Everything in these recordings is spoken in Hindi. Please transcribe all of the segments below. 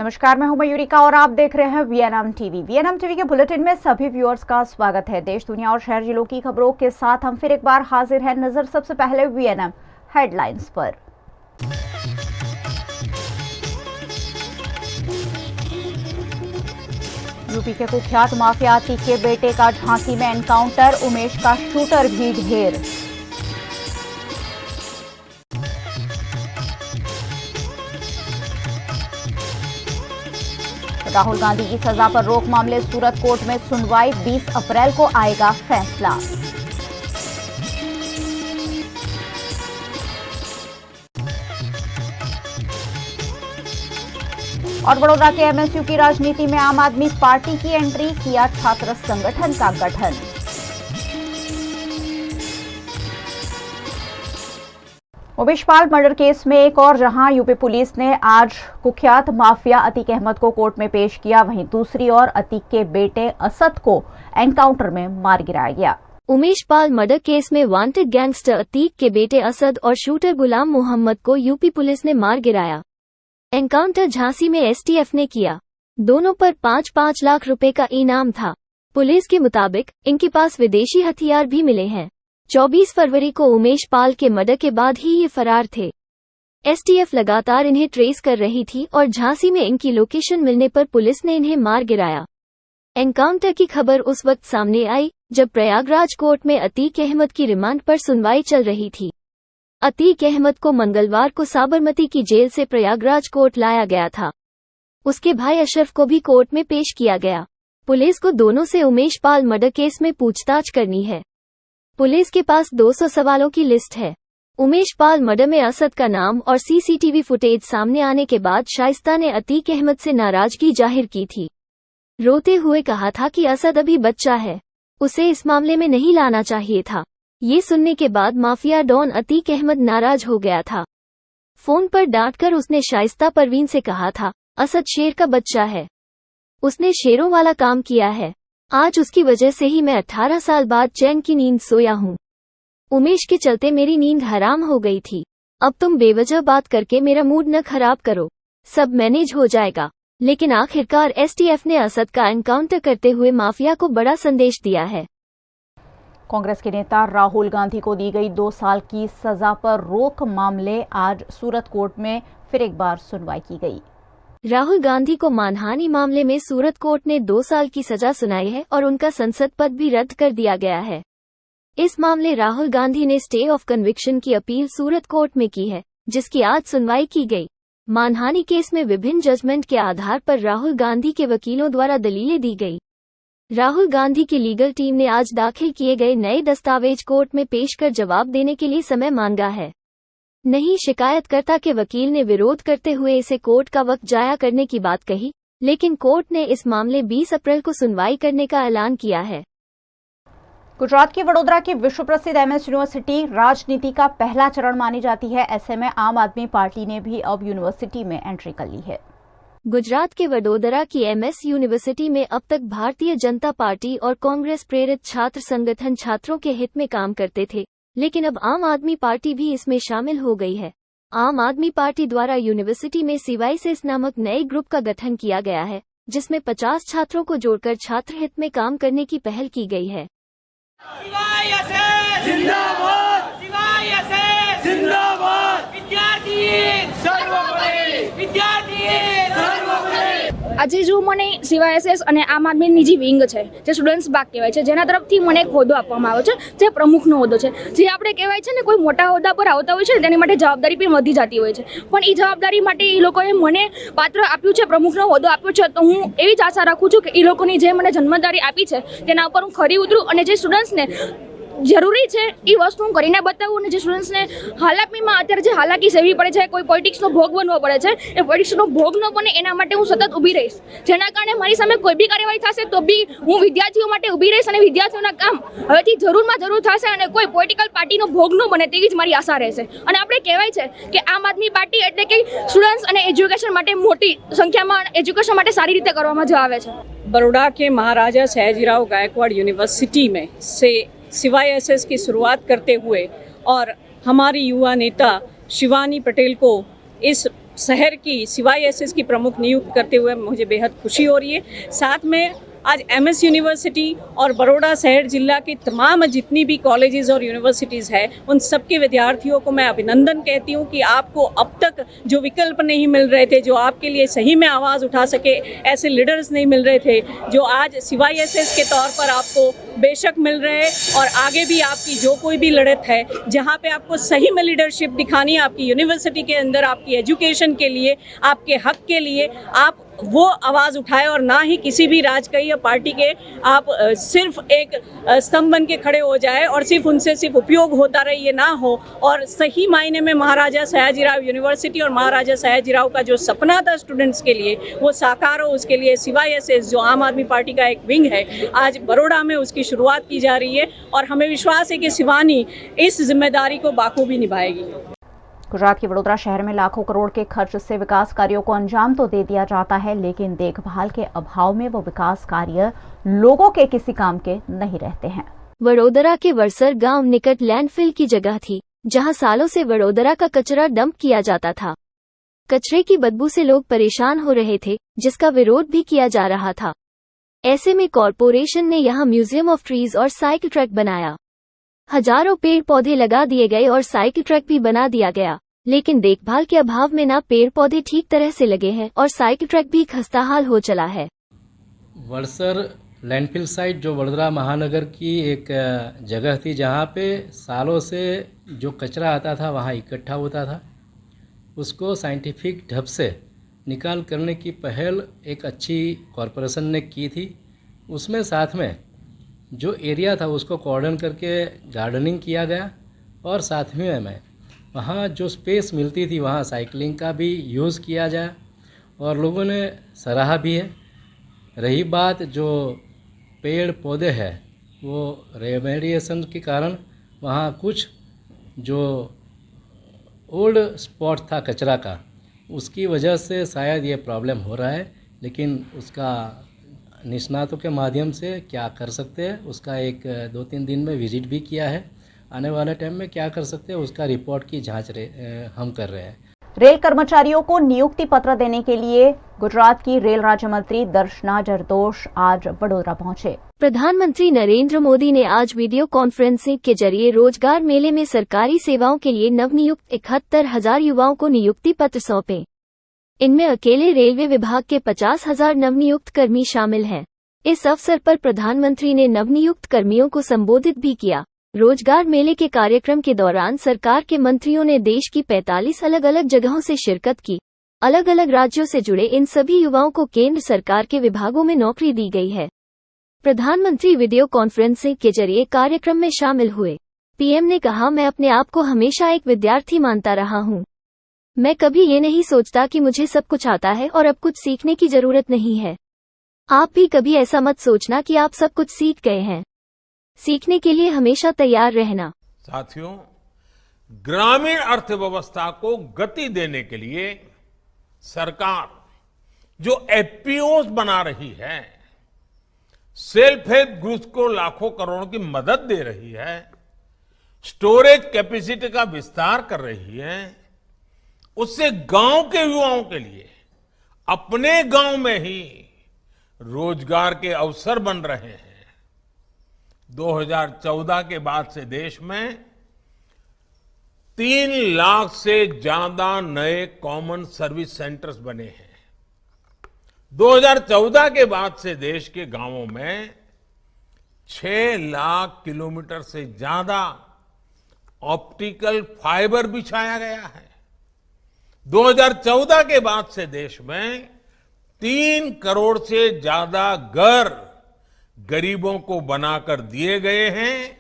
नमस्कार, मैं हूं मयूरिका और आप देख रहे हैं वीएनएम टीवी। वीएनएम टीवी के बुलेटिन में सभी व्यूअर्स का स्वागत है। देश, दुनिया और शहर जिलों की खबरों के साथ हम फिर एक बार हाजिर हैं। नजर सबसे पहले वीएनएम हेडलाइंस पर। यूपी के कुख्यात माफिया अतीक के बेटे का झांसी में एनकाउंटर, उमेश का शूटर भी ढेर। राहुल गांधी की सजा पर रोक मामले सूरत कोर्ट में सुनवाई, 20 अप्रैल को आएगा फैसला। और बड़ौदा के एमएसयू की राजनीति में आम आदमी पार्टी की एंट्री, किया छात्र संगठन का गठन। उमेश पाल मर्डर केस में एक और जहां यूपी पुलिस ने आज कुख्यात माफिया अतीक अहमद को कोर्ट में पेश किया, वहीं दूसरी ओर अतीक के बेटे असद को एनकाउंटर में मार गिराया गया। उमेश पाल मर्डर केस में वांटेड गैंगस्टर अतीक के बेटे असद और शूटर गुलाम मोहम्मद को यूपी पुलिस ने मार गिराया। एनकाउंटर झांसी में एसटीएफ ने किया। दोनों पर 5-5 लाख रुपए का इनाम था। पुलिस के मुताबिक इनके पास विदेशी हथियार भी मिले हैं। 24 फरवरी को उमेश पाल के मर्डर के बाद ही ये फरार थे। एसटीएफ लगातार इन्हें ट्रेस कर रही थी और झांसी में इनकी लोकेशन मिलने पर पुलिस ने इन्हें मार गिराया। एनकाउंटर की खबर उस वक्त सामने आई जब प्रयागराज कोर्ट में अतीक अहमद की रिमांड पर सुनवाई चल रही थी। अतीक अहमद को मंगलवार को साबरमती की जेल से प्रयागराज कोर्ट लाया गया था। उसके भाई अशरफ को भी कोर्ट में पेश किया गया। पुलिस को दोनों से उमेश पाल मर्डर केस में पूछताछ करनी है। पुलिस के पास 200 सवालों की लिस्ट है। उमेश पाल मर्डर में असद का नाम और सीसीटीवी फुटेज सामने आने के बाद शाइस्ता ने अतीक अहमद से नाराजगी जाहिर की थी। रोते हुए कहा था कि असद अभी बच्चा है, उसे इस मामले में नहीं लाना चाहिए था। ये सुनने के बाद माफिया डॉन अतीक अहमद नाराज हो गया था। फोन पर डांटकर उसने शाइस्ता परवीन से कहा था, असद शेर का बच्चा है, उसने शेरों वाला काम किया है। आज उसकी वजह से ही मैं 18 साल बाद चैन की नींद सोया हूँ। उमेश के चलते मेरी नींद हराम हो गई थी। अब तुम बेवजह बात करके मेरा मूड न खराब करो, सब मैनेज हो जाएगा। लेकिन आखिरकार एसटीएफ ने असद का एनकाउंटर करते हुए माफिया को बड़ा संदेश दिया है। कांग्रेस के नेता राहुल गांधी को दी गई 2 साल की सजा पर रोक मामले आज सूरत कोर्ट में फिर एक बार सुनवाई की गई। राहुल गांधी को मानहानि मामले में सूरत कोर्ट ने 2 साल की सजा सुनाई है और उनका संसद पद भी रद्द कर दिया गया है। इस मामले राहुल गांधी ने स्टे ऑफ कन्विक्शन की अपील सूरत कोर्ट में की है, जिसकी आज सुनवाई की गई। मानहानि केस में विभिन्न जजमेंट के आधार पर राहुल गांधी के वकीलों द्वारा दलीलें दी गई। राहुल गांधी की लीगल टीम ने आज दाखिल किए गए नए दस्तावेज कोर्ट में पेश कर जवाब देने के लिए समय मांगा है। नहीं, शिकायतकर्ता के वकील ने विरोध करते हुए इसे कोर्ट का वक्त जाया करने की बात कही, लेकिन कोर्ट ने इस मामले 20 अप्रैल को सुनवाई करने का ऐलान किया है। गुजरात की वडोदरा की विश्व प्रसिद्ध एमएस यूनिवर्सिटी राजनीति का पहला चरण मानी जाती है। ऐसे में आम आदमी पार्टी ने भी अब यूनिवर्सिटी में एंट्री कर ली है। गुजरात के वडोदरा की एमएस यूनिवर्सिटी में अब तक भारतीय जनता पार्टी और कांग्रेस प्रेरित छात्र संगठन छात्रों के हित में काम करते थे, लेकिन अब आम आदमी पार्टी भी इसमें शामिल हो गई है। आम आदमी पार्टी द्वारा यूनिवर्सिटी में CYSS नामक नए ग्रुप का गठन किया गया है, जिसमें 50 छात्रों को जोड़कर छात्र हित में काम करने की पहल की गई है। जिंदाबाद, जिंदाबाद, विद्यार्थी આજે જો મને CYSS અને આમ આદમીની જે વિંગ છે, જે સ્ટુડન્ટ્સ ભાગ કહેવાય છે, જેના તરફથી મને એક હોદ્દો આપવામાં આવ્યો છે, જે પ્રમુખનો હોદ્દો છે, જે આપણે કહેવાય છે ને કોઈ મોટા હોદ્દા પર આવતા હોય છે તેની માટે જવાબદારી પણ વધી જતી હોય છે, પણ એ જવાબદારી માટે એ લોકોએ મને પાત્ર આપ્યું છે, પ્રમુખનો હોદ્દો આપ્યો છે, તો હું એવી જ આશા રાખું છું કે એ લોકોની જે મને જન્મદારી આપી છે તેના ઉપર હું ખરી ઉતરું અને જે સ્ટુડન્ટ્સને જરૂરી છે એ વસ્તુ હું કરીને બતાવું અને જે સ્ટુડન્ટ્સને હાલાકીમાં અત્યારે જે હાલાકી સેવી પડે છે, કોઈ પોલિટિક્સનો ભોગ બનવો પડે છે, એ પોલિટિક્સનો ભોગ ન બને એના માટે હું સતત ઊભી રહીશ, જેના કારણે મારી સામે કોઈ બી કાર્યવાહી થશે તો બી હું વિદ્યાર્થીઓ માટે ઊભી રહીશ અને વિદ્યાર્થીઓના કામ હવેથી જરૂરમાં જરૂર થશે અને કોઈ પોલિટિકલ પાર્ટીનો ભોગ ન બને તેવી જ મારી આશા રહેશે। અને આપણે કહેવાય છે કે આમ આદમી પાર્ટી એટલે કે સ્ટુડન્ટ્સ અને એજ્યુકેશન માટે મોટી સંખ્યામાં એજ્યુકેશન માટે સારી રીતે કરવામાં જ આવે છે। बड़ौदा के महाराजा सयाजीराव गायकवाड़ यूनिवर्सिटी में से CYSS की शुरुआत करते हुए और हमारी युवा नेता शिवानी पटेल को इस शहर की CYSS की प्रमुख नियुक्त करते हुए मुझे बेहद खुशी हो रही है। साथ में आज MS यूनिवर्सिटी और बड़ौदा शहर जिला की तमाम जितनी भी कॉलेजेस और यूनिवर्सिटीज़ है, उन सबके विद्यार्थियों को मैं अभिनंदन कहती हूँ कि आपको अब तक जो विकल्प नहीं मिल रहे थे, जो आपके लिए सही में आवाज़ उठा सके, ऐसे लीडर्स नहीं मिल रहे थे, जो आज CYSS के तौर पर आपको बेशक मिल रहे हैं। और आगे भी आपकी जो कोई भी लड़त है, जहाँ पे आपको सही में लीडरशिप दिखानी है आपकी यूनिवर्सिटी के अंदर, आपकी एजुकेशन के लिए, आपके हक के लिए, आप वो आवाज़ उठाए और ना ही किसी भी राजकीय या पार्टी के आप सिर्फ एक स्तंभ बन के खड़े हो जाए और सिर्फ उनसे सिर्फ उपयोग होता रहे, ये ना हो। और सही मायने में महाराजा सयाजीराव यूनिवर्सिटी और महाराजा सयाजीराव का जो सपना था स्टूडेंट्स के लिए, वो साकार हो, उसके लिए CYSS जो आम आदमी पार्टी का एक विंग है, आज बड़ौदा में उसकी शुरुआत की जा रही है और हमें विश्वास है कि शिवानी इस जिम्मेदारी को बाखूबी निभाएगी। गुजरात के वडोदरा शहर में लाखों करोड़ के खर्च से विकास कार्यों को अंजाम तो दे दिया जाता है, लेकिन देखभाल के अभाव में वो विकास कार्य लोगों के किसी काम के नहीं रहते हैं। वडोदरा के वरसर गांव निकट लैंडफिल की जगह थी, जहां सालों से वडोदरा का कचरा डंप किया जाता था। कचरे की बदबू से लोग परेशान हो रहे थे, जिसका विरोध भी किया जा रहा था। ऐसे में कॉरपोरेशन ने यहां म्यूजियम ऑफ ट्रीज और साइकिल ट्रैक बनाया। हजारों पेड़ पौधे लगा दिए गए और साइकिल ट्रैक भी बना दिया गया, लेकिन देखभाल के अभाव में ना पेड़ पौधे ठीक तरह से लगे हैं और साइकिल ट्रैक भी खस्ताहाल हो चला है। वरसर लैंडफिल साइट जो वडोदरा महानगर की एक जगह थी, जहाँ पे सालों से जो कचरा आता था वहाँ इकट्ठा होता था, उसको साइंटिफिक ढंग से निकाल करने की पहल एक अच्छी कॉरपोरेशन ने की थी। उसमें साथ में जो एरिया था उसको कॉर्डन करके गार्डनिंग किया गया और साथ में वहाँ जो स्पेस मिलती थी वहाँ साइकिलिंग का भी यूज़ किया जाए और लोगों ने सराहा भी है। रही बात जो पेड़ पौधे है, वो रेमेडिएशन के कारण वहाँ कुछ जो ओल्ड स्पॉट था कचरा का, उसकी वजह से शायद ये प्रॉब्लम हो रहा है, लेकिन उसका निष्णातों के माध्यम से क्या कर सकते हैं उसका एक 2-3 दिन में विजिट भी किया है। आने वाले टाइम में क्या कर सकते हैं उसका रिपोर्ट की जांच हम कर रहे हैं। रेल कर्मचारियों को नियुक्ति पत्र देने के लिए गुजरात की रेल राज्य मंत्री दर्शना जरदोश आज वडोदरा पहुंचे। प्रधानमंत्री नरेंद्र मोदी ने आज वीडियो कॉन्फ्रेंसिंग के जरिए रोजगार मेले में सरकारी सेवाओं के लिए नवनियुक्त 71,000 युवाओं को नियुक्ति पत्र सौंपे। इनमें अकेले रेलवे विभाग के 50,000 नवनियुक्त कर्मी शामिल हैं। इस अवसर पर प्रधानमंत्री ने नवनियुक्त कर्मियों को संबोधित भी किया। रोजगार मेले के कार्यक्रम के दौरान सरकार के मंत्रियों ने देश की 45 अलग अलग जगहों से शिरकत की। अलग अलग राज्यों से जुड़े इन सभी युवाओं को केंद्र सरकार के विभागों में नौकरी दी गई है। प्रधानमंत्री वीडियो कॉन्फ्रेंसिंग के जरिए कार्यक्रम में शामिल हुए। पीएम ने कहा, मैं अपने आप को हमेशा एक विद्यार्थी मानता रहा हूँ। मैं कभी ये नहीं सोचता कि मुझे सब कुछ आता है और अब कुछ सीखने की जरूरत नहीं है। आप भी कभी ऐसा मत सोचना कि आप सब कुछ सीख गए हैं। सीखने के लिए हमेशा तैयार रहना। साथियों, ग्रामीण अर्थव्यवस्था को गति देने के लिए सरकार जो एफपीओस बना रही है, सेल्फ हेल्प ग्रुप्स को लाखों करोड़ों की मदद दे रही है, स्टोरेज कैपेसिटी का विस्तार कर रही है, उससे गांव के युवाओं के लिए अपने गांव में ही रोजगार के अवसर बन रहे हैं। 2014 के बाद से देश में 3 लाख से ज्यादा नए कॉमन सर्विस सेंटर्स बने हैं। 2014 के बाद से देश के गांवों में 6 लाख किलोमीटर से ज्यादा ऑप्टिकल फाइबर बिछाया गया है। 2014 के बाद से देश में 3 करोड़ से ज्यादा घर गरीबों को बनाकर दिए गए हैं।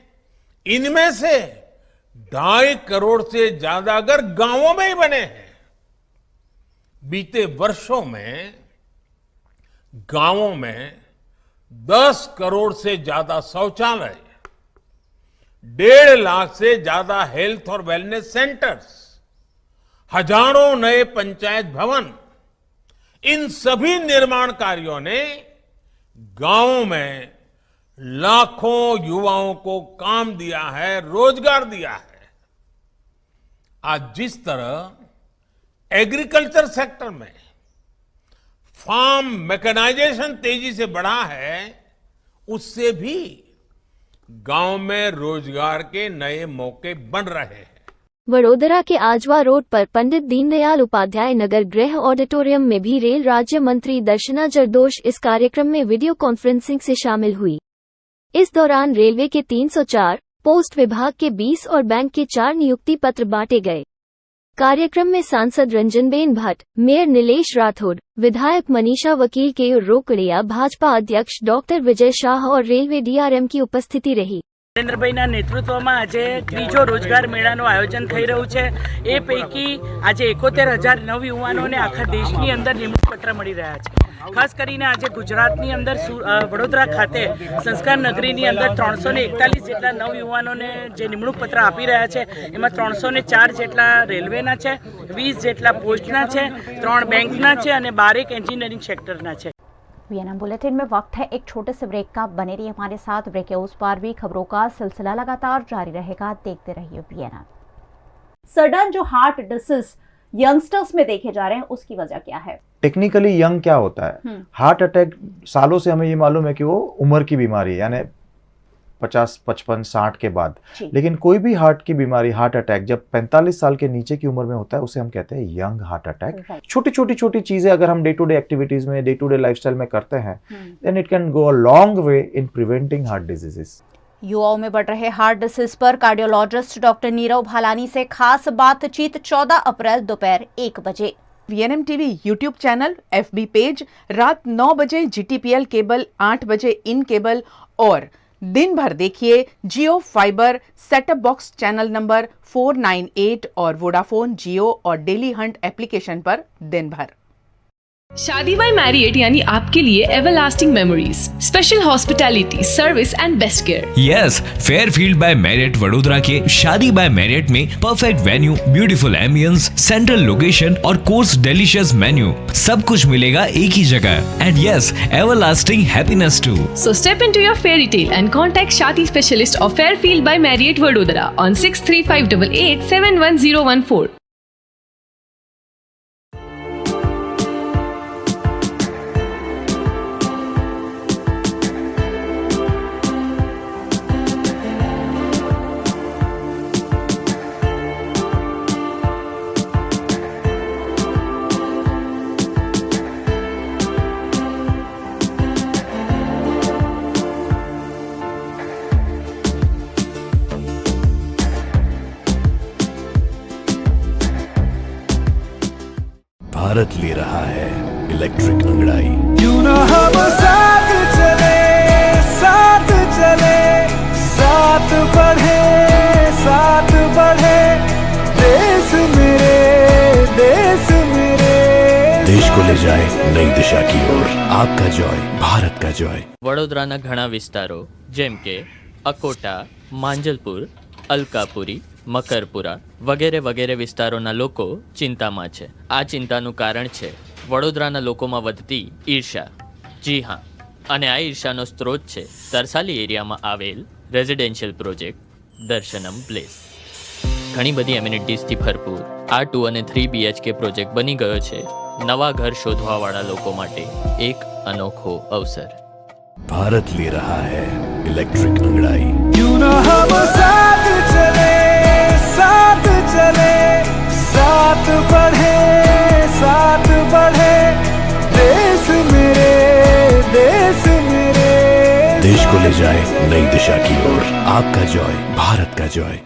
इनमें से 2.5 करोड़ से ज्यादा घर गांवों में ही बने हैं। बीते वर्षों में गांवों में 10 करोड़ से ज्यादा शौचालय, 1.5 लाख से ज्यादा हेल्थ और वेलनेस सेंटर्स, हजारों नए पंचायत भवन, इन सभी निर्माण कार्यों ने गांवों में लाखों युवाओं को काम दिया है, रोजगार दिया है। आज जिस तरह एग्रीकल्चर सेक्टर में फार्म मैकेनाइजेशन तेजी से बढ़ा है, उससे भी गांव में रोजगार के नए मौके बन रहे हैं। वडोदरा के आजवा रोड पर पंडित दीनदयाल उपाध्याय नगर गृह ऑडिटोरियम में भी रेल राज्य मंत्री दर्शना जरदोश इस कार्यक्रम में वीडियो कॉन्फ्रेंसिंग से शामिल हुई। इस दौरान रेलवे के 304, पोस्ट विभाग के 20 और बैंक के 4 नियुक्ति पत्र बांटे गए। कार्यक्रम में सांसद रंजनबेन भट्ट, मेयर नीलेश राठौड़, विधायक मनीषा वकील के रोकड़िया, भाजपा अध्यक्ष डॉक्टर विजय शाह और रेलवे डीआरएम की उपस्थिति रही। નરેન્દ્રભાઈના નેતૃત્વમાં આજે ત્રીજો રોજગાર મેળાનું આયોજન થઈ રહ્યું છે। એ પૈકી આજે 71,000 નવયુવાનોને આખા દેશની અંદર નિમણૂક પત્ર મળી રહ્યા છે। ખાસ કરીને આજે ગુજરાતની અંદર વડોદરા ખાતે સંસ્કાર નગરીની અંદર 341 જેટલા નવયુવાનોને જે નિમણૂક પત્ર આપી રહ્યા છે, એમાં 304 જેટલા રેલવેના છે, 20 જેટલા પોસ્ટના છે, 3 બેંકના છે અને 12 એન્જિનિયરિંગ સેક્ટરના છે। वीएनएम बुलेटिन में वक्त है एक छोटे से ब्रेक का। बने रहिए हमारे साथ। ब्रेक के उस पार भी खबरों का सिलसिला लगातार जारी रहेगा। देखते रहिए वीएनएम। सडन जो हार्ट डिसीज यंगस्टर्स में देखे जा रहे हैं, उसकी वजह क्या है? टेक्निकली यंग क्या होता है? हार्ट अटैक सालों से हमें ये मालूम है कि वो उम्र की बीमारी है, यानी 50, 55, 60 के बाद। लेकिन कोई भी हार्ट की बीमारी, हार्ट अटैक जब 45 साल के नीचे की उम्र में होता है, उसे हम कहते हैं यंग हार्ट अटैक। छोटी चीजें अगर हम डे टू डे एक्टिविटीज में, डे टू डे लाइफस्टाइल में करते हैं, then it can go a long way in preventing heart diseases. युवाओं में बढ़ रहे हार्ट डिसीज पर कार्डियोलॉजिस्ट डॉक्टर नीरव भालानी से खास बातचीत 14 अप्रैल दोपहर 1 बजे। VNM TV YouTube channel, FB page, रात 9 बजे GTPL केबल, 8 बजे इन केबल और दिन भर देखिए Jio fibre setup box channel number 498 और वोडाफोन, जियो और डेली हंट एप्लीकेशन पर दिन भर। शादी बाय मैरियट यानी आपके लिए everlasting memories, special hospitality, service and best care. Yes, Fairfield by Marriott Vadodara के शादी बाय मैरियट में perfect venue, beautiful ambience, central location और कोर्स डिलीशियस मेन्यू, सब कुछ मिलेगा एक ही जगह। And yes, everlasting happiness too. So step into your fairy tale and contact Shadi specialist of Fairfield by Marriott Vadodara on 63588 71014. Bharat ले रहा है इलेक्ट्रिक अंगड़ाई। क्यों ना हम साथ चले, साथ चले, साथ बढ़े, साथ बढ़े, देश मेरे, देश मेरे। देश को ले जाए नई दिशा की ओर। आपका जॉय, भारत का जॉय। વડોદરાના ઘણા વિસ્તારો જેમ કે અકોટા, માંજલપુર, અલકાપુરી, મકરપુરા વગેરે વગેરે વિસ્તારોના લોકો ચિંતામાં છે। આ ચિંતાનું કારણ છે વડોદરાના લોકોમાં વધતી ઈર્ષા। જી હા, અને આ ઈર્ષાનો સ્ત્રોત છે તરસાલી એરિયામાં આવેલ રેઝિડેન્શિયલ પ્રોજેક્ટ દર્શનમ પ્લેસ। ઘણી બધી એમિનિટીઝથી ભરપૂર આ 2 અને 3 BHK પ્રોજેક્ટ બની ગયો છે નવા ઘર શોધવાવાળા લોકો માટે એક અનોખો અવસર। भारत ले रहा है इलेक्ट्रिक अंगड़ाई। क्यों ना हम साथ चले, साथ चले, साथ बढ़े, साथ बढ़े, देश मेरे, देश मेरे। देश को ले जाए नई दिशा की ओर। आपका जॉय, भारत का जॉय।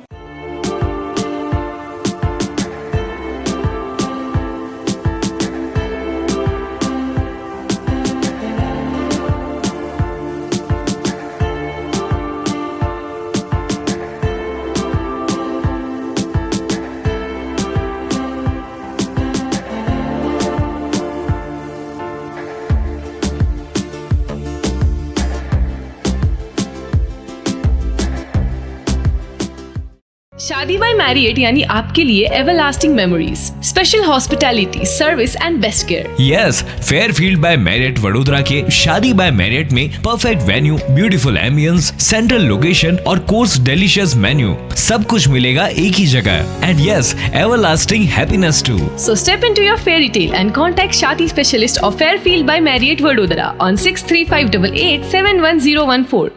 शादी बाय मैरिएट यानी आपके लिए everlasting memories, special hospitality, service and best care. Yes, Fairfield by Marriott Vadodara के शादी बाय मैरियट में perfect venue, beautiful ambience, central location और कोर्स डिलीशियस मेन्यू, सब कुछ मिलेगा एक ही जगह। And yes, everlasting happiness too. So step into your fairy tale and contact Shadi specialist of Fairfield by Marriott Vadodara on 63588 71014.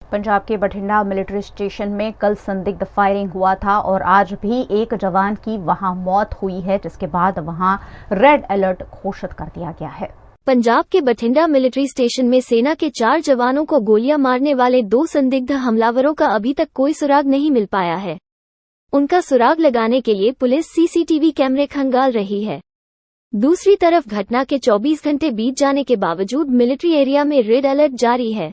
Punjab के बठिंडा मिलिट्री स्टेशन में कल संदिग्ध फायरिंग हुआ था और आज भी एक जवान की वहां मौत हुई है, जिसके बाद वहां रेड अलर्ट घोषित कर दिया गया है। पंजाब के बठिंडा मिलिट्री स्टेशन में सेना के 4 जवानों को गोलियां मारने वाले 2 संदिग्ध हमलावरों का अभी तक कोई सुराग नहीं मिल पाया है। उनका सुराग लगाने के लिए पुलिस सीसीटीवी कैमरे खंगाल रही है। दूसरी तरफ घटना के 24 घंटे बीत जाने के बावजूद मिलिट्री एरिया में रेड अलर्ट जारी है।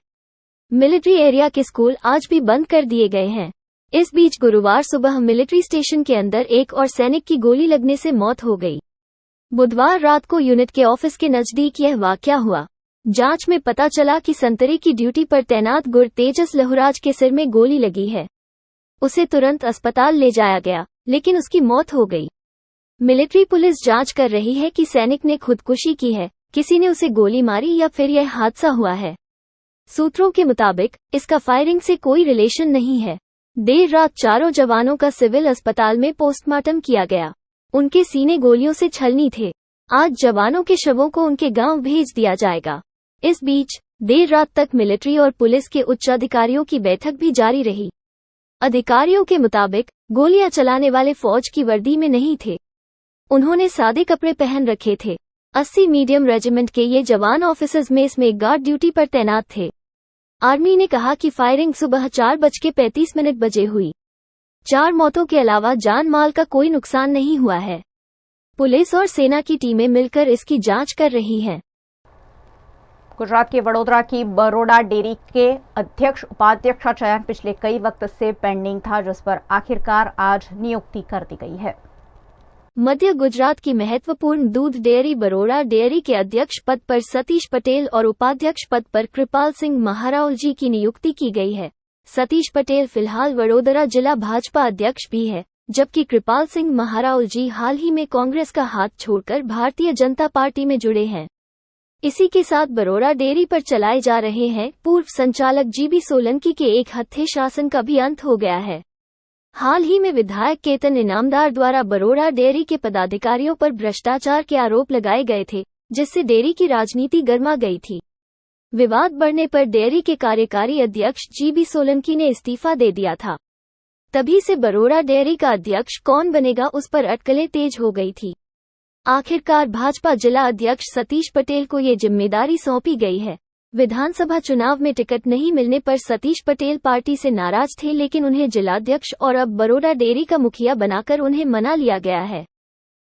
मिलिट्री एरिया के स्कूल आज भी बंद कर दिए गए हैं। इस बीच गुरुवार सुबह मिलिट्री स्टेशन के अंदर एक और सैनिक की गोली लगने से मौत हो गई। बुधवार रात को यूनिट के ऑफिस के नजदीक यह वाकया हुआ। जांच में पता चला कि संतरे की ड्यूटी पर तैनात गुर तेजस लहुराज के सिर में गोली लगी है। उसे तुरंत अस्पताल ले जाया गया, लेकिन उसकी मौत हो गई। मिलिट्री पुलिस जांच कर रही है कि सैनिक ने खुदकुशी की है, किसी ने उसे गोली मारी या फिर यह हादसा हुआ है। सूत्रों के मुताबिक इसका फायरिंग से कोई रिलेशन नहीं है। देर रात चारों जवानों का सिविल अस्पताल में पोस्टमार्टम किया गया। उनके सीने गोलियों से छलनी थे। आज जवानों के शवों को उनके गांव भेज दिया जाएगा। इस बीच देर रात तक मिलिट्री और पुलिस के उच्च अधिकारियों की बैठक भी जारी रही। अधिकारियों के मुताबिक गोलियां चलाने वाले फौज की वर्दी में नहीं थे। उन्होंने सादे कपड़े पहन रखे थे। 80 मीडियम रेजिमेंट के ये जवान ऑफिसर्स मेस में गार्ड ड्यूटी पर तैनात थे। आर्मी ने कहा कि फायरिंग सुबह 4:35 बजे हुई। 4 मौतों के अलावा जान माल का कोई नुकसान नहीं हुआ है। पुलिस और सेना की टीमें मिलकर इसकी जांच कर रही हैं। गुजरात के वडोदरा की बरोडा डेयरी के अध्यक्ष उपाध्यक्ष का चयन पिछले कई वक्त से पेंडिंग था, जिस पर आखिरकार आज नियुक्ति कर दी गई है। मध्य गुजरात की महत्वपूर्ण दूध डेयरी बरोड़ा डेयरी के अध्यक्ष पद पर सतीश पटेल और उपाध्यक्ष पद पर कृपाल सिंह महाराउल जी की नियुक्ति की गई है। सतीश पटेल फिलहाल वडोदरा जिला भाजपा अध्यक्ष भी है, जबकि कृपाल सिंह महाराउल जी हाल ही में कांग्रेस का हाथ छोड़कर भारतीय जनता पार्टी में जुड़े हैं। इसी के साथ बरोड़ा डेयरी पर चलाए जा रहे हैं पूर्व संचालक जीबी सोलंकी के एक हत्थे शासन का भी अंत हो गया है। हाल ही में विधायक केतन इनामदार द्वारा बरोड़ा डेयरी के पदाधिकारियों पर भ्रष्टाचार के आरोप लगाए गए थे, जिससे डेयरी की राजनीति गर्मा गई थी। विवाद बढ़ने पर डेयरी के कार्यकारी अध्यक्ष जीबी सोलंकी ने इस्तीफा दे दिया था। तभी से बरोड़ा डेयरी का अध्यक्ष कौन बनेगा, उस पर अटकलें तेज हो गई थी। आखिरकार भाजपा जिला अध्यक्ष सतीश पटेल को ये जिम्मेदारी सौंपी गई है। विधानसभा चुनाव में टिकट नहीं मिलने पर सतीश पटेल पार्टी से नाराज थे, लेकिन उन्हें जिलाध्यक्ष और अब बरोड़ा डेयरी का मुखिया बनाकर उन्हें मना लिया गया है।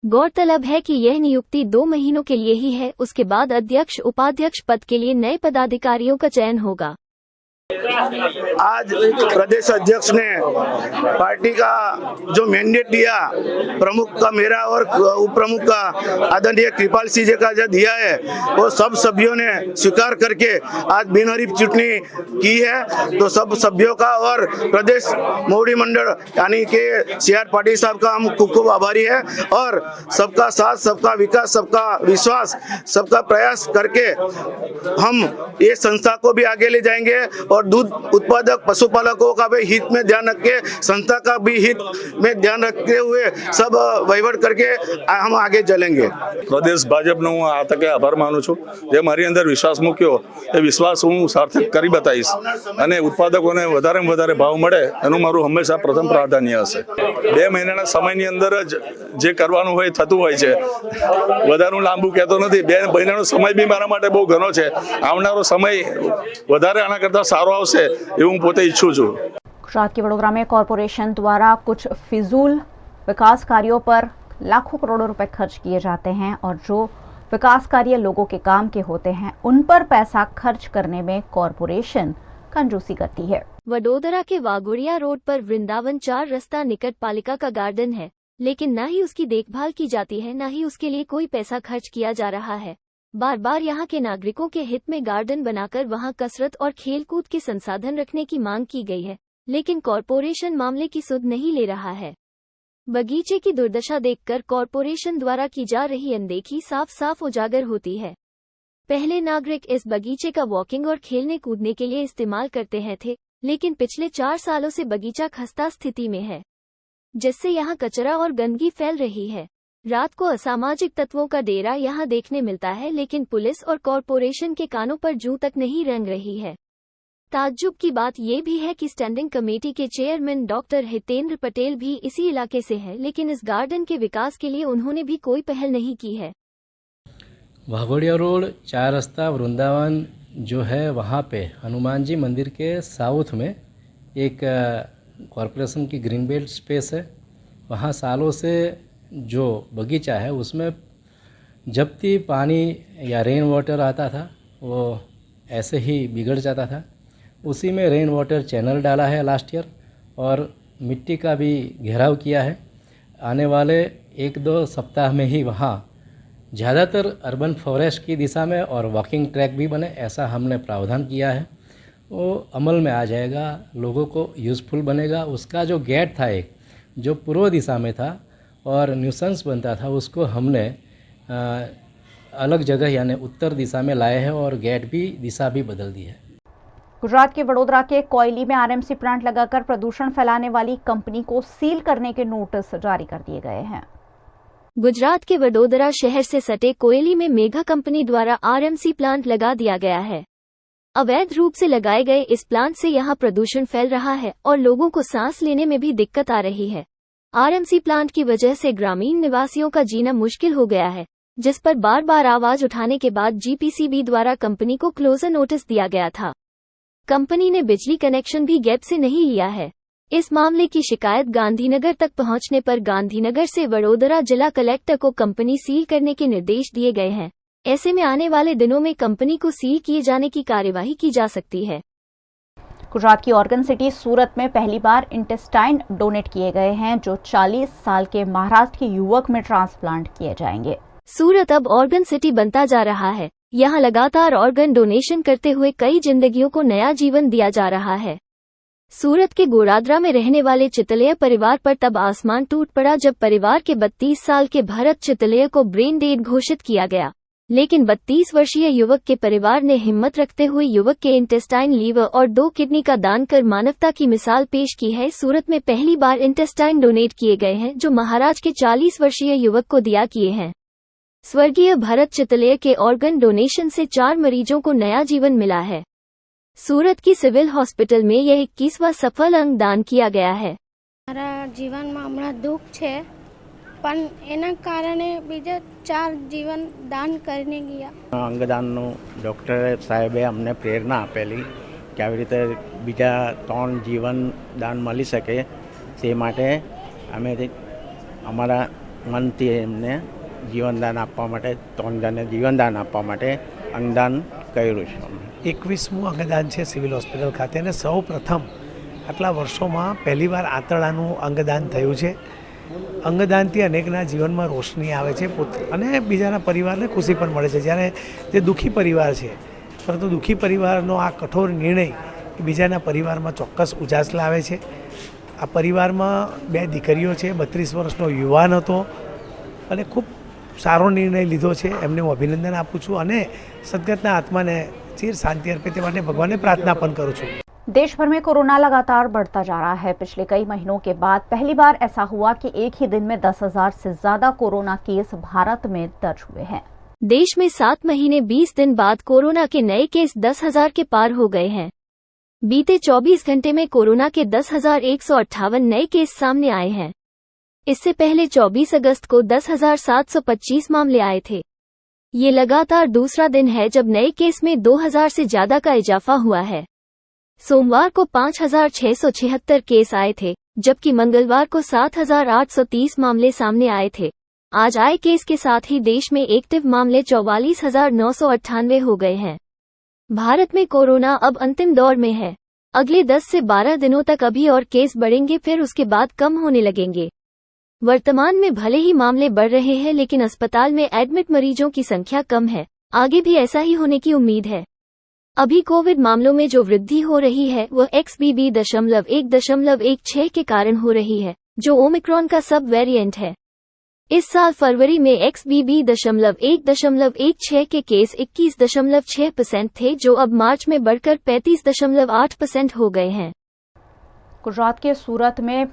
गौरतलब है कि यह नियुक्ति 2 महीनों के लिए ही है। उसके बाद अध्यक्ष उपाध्यक्ष पद के लिए नए पदाधिकारियों का चयन होगा। आज प्रदेश अध्यक्ष ने पार्टी का जो मैंडेट दिया, प्रमुख का मेरा और उप प्रमुख का आदरणीय कृपाल सिंह जी का जो दिया है, वो सब सभ्यों ने स्वीकार करके आज बिनहरीफ चुटनी की है। तो सब सभ्यों का और प्रदेश मोड़ी मंडल यानी के CR पाटिल साहब का हम खूब खूब आभारी है। और सबका साथ, सबका विकास, सबका विश्वास, सबका प्रयास करके हम ये संस्था को भी आगे ले जाएंगे और दूध उत्पादक पशुपालकों का भी हित में ध्यान रख के, संस्था का भी हित में ध्यान रखते हुए सब वहीवट करके हम आगे चलेंगे। प्रदेश भाजपનો હું આ તકે આભાર માનું છું, જે મારી અંદર વિશ્વાસ મૂક્યો એ વિશ્વાસ હું સાર્થક કરી બતાવીશ અને ઉત્પાદકોને વધારેમાં વધારે ભાવ મળે એનું મારું હંમેશા પ્રથમ પ્રાધાન્ય હશે। 2 મહિનાના સમયની અંદર જ જે કરવાનું હોય થતું હોય છે, વધારે લાંબુ કહેતો નથી। 2 મહિનાનો સમય બી મારા માટે બહુ ઘણો છે। આવનારો સમય વધારે આના કરતાં સારો આવશે એવું હું પોતે ઈચ્છું છું। गुजरात के वडोदरा में कॉरपोरेशन द्वारा कुछ फिजूल विकास कार्यों पर लाखों करोड़ों रुपए खर्च किए जाते हैं और जो विकास कार्य लोगों के काम के होते हैं उन पर पैसा खर्च करने में कॉरपोरेशन कंजूसी करती है। वडोदरा के वागुड़िया रोड पर वृंदावन 4 रास्ता निकट पालिका का गार्डन है, लेकिन न ही उसकी देखभाल की जाती है, न ही उसके लिए कोई पैसा खर्च किया जा रहा है। बार बार यहाँ के नागरिकों के हित में गार्डन बनाकर वहाँ कसरत और खेलकूद के संसाधन रखने की मांग की गई है, लेकिन कॉरपोरेशन मामले की सुध नहीं ले रहा है। बगीचे की दुर्दशा देखकर कॉरपोरेशन द्वारा की जा रही अनदेखी साफ साफ उजागर होती है। पहले नागरिक इस बगीचे का वॉकिंग और खेलने कूदने के लिए इस्तेमाल करते हैं थे, लेकिन पिछले 4 सालों से बगीचा खस्ता स्थिति में है, जिससे यहाँ कचरा और गंदगी फैल रही है। रात को असामाजिक तत्वों का डेरा यहाँ देखने मिलता है, लेकिन पुलिस और कॉरपोरेशन के कानों पर जूं तक नहीं रेंग रही है। ताज्जुब की बात यह भी है कि स्टैंडिंग कमेटी के चेयरमैन डॉक्टर हितेंद्र पटेल भी इसी इलाके से हैं, लेकिन इस गार्डन के विकास के लिए उन्होंने भी कोई पहल नहीं की है। वाघोड़िया रोड 4 रास्ता वृंदावन जो है, वहाँ पे हनुमान जी मंदिर के साउथ में एक कॉरपोरेशन की ग्रीन बेल्ट स्पेस है। वहाँ सालों से जो बगीचा है उसमें जब भी पानी या रेन वाटर आता था वो ऐसे ही बिगड़ जाता था। उसी में रेन वाटर चैनल डाला है लास्ट ईयर, और मिट्टी का भी घेराव किया है। आने वाले 1-2 सप्ताह में ही वहाँ ज़्यादातर अर्बन फॉरेस्ट की दिशा में और वॉकिंग ट्रैक भी बने, ऐसा हमने प्रावधान किया है। वो अमल में आ जाएगा, लोगों को यूज़फुल बनेगा। उसका जो गेट था एक जो पूर्व दिशा में था और न्यूसेंस बनता था, उसको हमने अलग जगह यानी उत्तर दिशा में लाए हैं और गेट भी दिशा भी बदल दी है। गुजरात के वडोदरा के कोयली में आरएमसी प्लांट लगाकर प्रदूषण फैलाने वाली कंपनी को सील करने के नोटिस जारी कर दिए गए हैं। गुजरात के वडोदरा शहर से सटे कोयली में मेगा कंपनी द्वारा आरएमसी प्लांट लगा दिया गया है। अवैध रूप से लगाए गए इस प्लांट से यहां प्रदूषण फैल रहा है और लोगों को सांस लेने में भी दिक्कत आ रही है। आरएमसी प्लांट की वजह से ग्रामीण निवासियों का जीना मुश्किल हो गया है, जिस पर बार बार आवाज उठाने के बाद जीपीसीबी द्वारा कंपनी को क्लोजर नोटिस दिया गया था। कंपनी ने बिजली कनेक्शन भी गैप से नहीं लिया है। इस मामले की शिकायत गांधीनगर तक पहुंचने पर गांधीनगर से वडोदरा जिला कलेक्टर को कंपनी सील करने के निर्देश दिए गए हैं। ऐसे में आने वाले दिनों में कंपनी को सील किए जाने की कार्यवाही की जा सकती है। गुजरात की ऑर्गन सिटी सूरत में पहली बार इंटेस्टाइन डोनेट किए गए हैं, जो 40 साल के महाराष्ट्र के युवक में ट्रांसप्लांट किए जाएंगे। सूरत अब ऑर्गन सिटी बनता जा रहा है। यहाँ लगातार ऑर्गन डोनेशन करते हुए कई जिंदगियों को नया जीवन दिया जा रहा है। सूरत के गोरादरा में रहने वाले चितलेय परिवार पर तब आसमान टूट पड़ा जब परिवार के 32 साल के भरत चितलेय को ब्रेन डेड घोषित किया गया, लेकिन 32 वर्षीय युवक के परिवार ने हिम्मत रखते हुए युवक के इंटेस्टाइन, लीवर और 2 किडनी का दान कर मानवता की मिसाल पेश की है। सूरत में पहली बार इंटेस्टाइन डोनेट किए गए हैं, जो महाराष्ट्र के 40 वर्षीय युवक को दिया किए हैं। स्वर्गीय भरत चितलेय के ऑर्गन डोनेशन से 4 मरीजों को नया जीवन मिला है। सूरत की सिविल हॉस्पिटल में यह 21वां सफल अंग दान किया गया है। मारा जीवन में हमણાં दुख छे, पण एना कारणे बीजा 4 जीवन दान करने गया। अंगदानનું ડોક્ટર સાહેબે અમને પ્રેરણા આપેલી કે આવી રીતે બીજા 3 જીવન દાન મળી શકે, તે માટે અમે અમારા મનથી એમને જીવનદાન આપવા માટે 3 જણને જીવનદાન આપવા માટે અંગદાન કર્યું છે। 21મું અંગદાન છે સિવિલ હોસ્પિટલ ખાતે, અને સૌ પ્રથમ આટલા વર્ષોમાં પહેલીવાર આંતરડાનું અંગદાન થયું છે। અંગદાનથી અનેકના જીવનમાં રોશની આવે છે અને બીજાના પરિવારને ખુશી પણ મળે છે। જ્યારે જે દુઃખી પરિવાર છે, પરંતુ દુઃખી પરિવારનો આ કઠોર નિર્ણય બીજાના પરિવારમાં ચોક્કસ ઉજાસ લાવે છે। આ પરિવારમાં 2 દીકરીઓ છે, 32 વર્ષનો યુવાન હતો અને ખૂબ સારો નિર્ણય લીધો છે। એમને હું અભિનંદન આપું છું અને સદગતના આત્માને ચીર શાંતિ अर्पित તે માટે ભગવાનને प्रार्थना પણ કરું છું। देश भर में कोरोना लगातार बढ़ता जा रहा है। पिछले कई महीनों के बाद पहली बार ऐसा हुआ कि एक ही दिन में 10,000 से ज्यादा कोरोना केस भारत में दर्ज हुए हैं। देश में 7 महीने 20 दिन बाद कोरोना के नए केस 10,000 के पार हो गए हैं। बीते 24 घंटे में कोरोना के 10,158 नए केस सामने आए हैं। इससे पहले 24 अगस्त को 10,725 मामले आए थे। ये लगातार दूसरा दिन है जब नए केस में 2,000 से ज्यादा का इजाफा हुआ है। सोमवार को 5,676 केस आए थे, जबकि मंगलवार को 7,830 मामले सामने आए थे। आज आए केस के साथ ही देश में एक्टिव मामले 44,998 हो गए हैं। भारत में कोरोना अब अंतिम दौर में है। अगले 10 से 12 दिनों तक अभी और केस बढ़ेंगे, फिर उसके बाद कम होने लगेंगे। वर्तमान में भले ही मामले बढ़ रहे हैं, लेकिन अस्पताल में एडमिट मरीजों की संख्या कम है। आगे भी ऐसा ही होने की उम्मीद है। अभी कोविड मामलों में जो वृद्धि हो रही है वह XBB.1.16 के कारण हो रही है, जो ओमिक्रॉन का सब वेरिएंट है। इस साल फरवरी में XBB.1.16 के केस 21.6% थे, जो अब मार्च में बढ़कर 35.8% हो गए हैं। गुजरात के सूरत में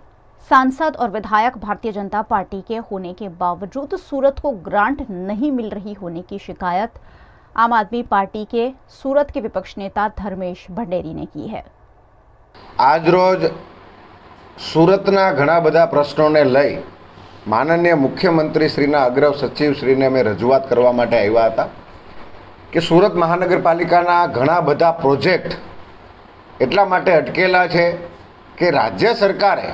सांसद और विधायक भारतीय जनता पार्टी के होने के बावजूद सूरत को ग्रांट नहीं मिल रही होने की शिकायत आम आदमी पार्टी के सूरत के विपक्ष नेता धर्मेश भंडेरी ने की है। आज रोज सूरतना घણા બધા પ્રશ્નોને લઈ માનનીય મુખ્યમંત્રી શ્રીના અગ્ર સચિવ શ્રીને અમે રજૂઆત કરવા માટે આવ્યા હતા કે સુરત મહાનગરપાલિકાના ઘણા બધા પ્રોજેક્ટ એટલા માટે અટકેલા છે કે રાજ્ય સરકારે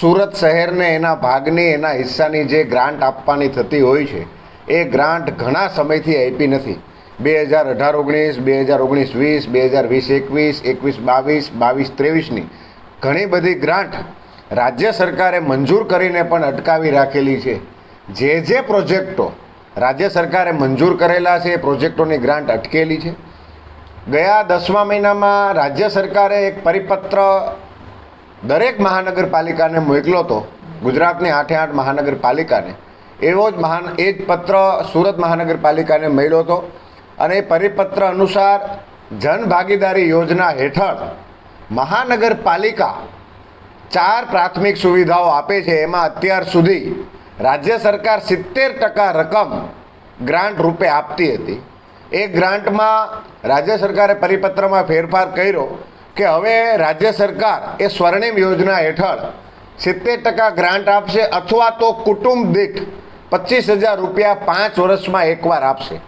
સુરત શહેરને એના ભાગની એના હિસ્સાની જે ગ્રાન્ટ આપવાની થતી હોય છે એ ગ્રાન્ટ ઘણા સમયથી આપી નથી। 2018-19, 2019-20, 2020-21, 21-22, 22-23ની ઘણી બધી ગ્રાન્ટ राज्य सरकारे मंजूर करीने पण अटकावी राखेली छे। जे प्रोजेक्टो राज्य सरकारे मंजूर करेला छे प्रोजेक्टोनी ग्रांट अटकेली छे। गया 10मा महीनामां राज्य सरकारे एक परिपत्र दरेक महानगरपालिकाने मोकल्यो तो, गुजरातनी 8 महानगरपालिकाने एवो ज पत्र सूरत महानगरपालिकाने मळ्यो तो अने परिपत्र अनुसार जन भागीदारी योजना हेठळ महानगरपालिका 4 प्राथमिक सुविधाओं आपे छे। एमां अत्यार सुधी राज्य सरकार 70% रकम ग्रांट रूपे आपती हती। ए ग्रांट में राज्य सरकारे परिपत्र में फेरफार कर्यो कि हवे राज्य सरकार ए स्वर्णिम योजना हेठळ 70% ग्रांट आपशे अथवा तो कुटुंब दीठ 25,000 रुपया 5 वर्ष में एकवार आपशे।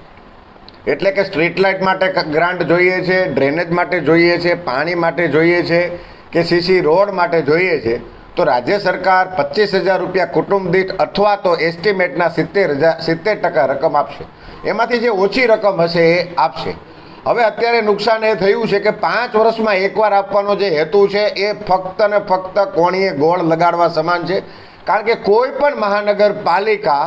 एटले के स्ट्रीट लाइट माटे ग्रांट जोईए छे, ड्रेनेज माटे जोईए छे, पाणी माटे जोईए छे के सीसी रोड माटे जोईए छे तो राज्य सरकार 25,000 रुपया कुटुंब दीठ अथवा तो एस्टिमेटना 70% रकम आपशे। एमांथी जे ओછી रकम हशे ए आपशे। हवे अत्यारे नुकसान ए थयुं छे के 5 वर्षमां एकवार आपवानो जे हेतु छे ए फक्त ने फक्त कोणीए गोळ लगाडवा समान छे। कारण के कोई पण महानगरपालिका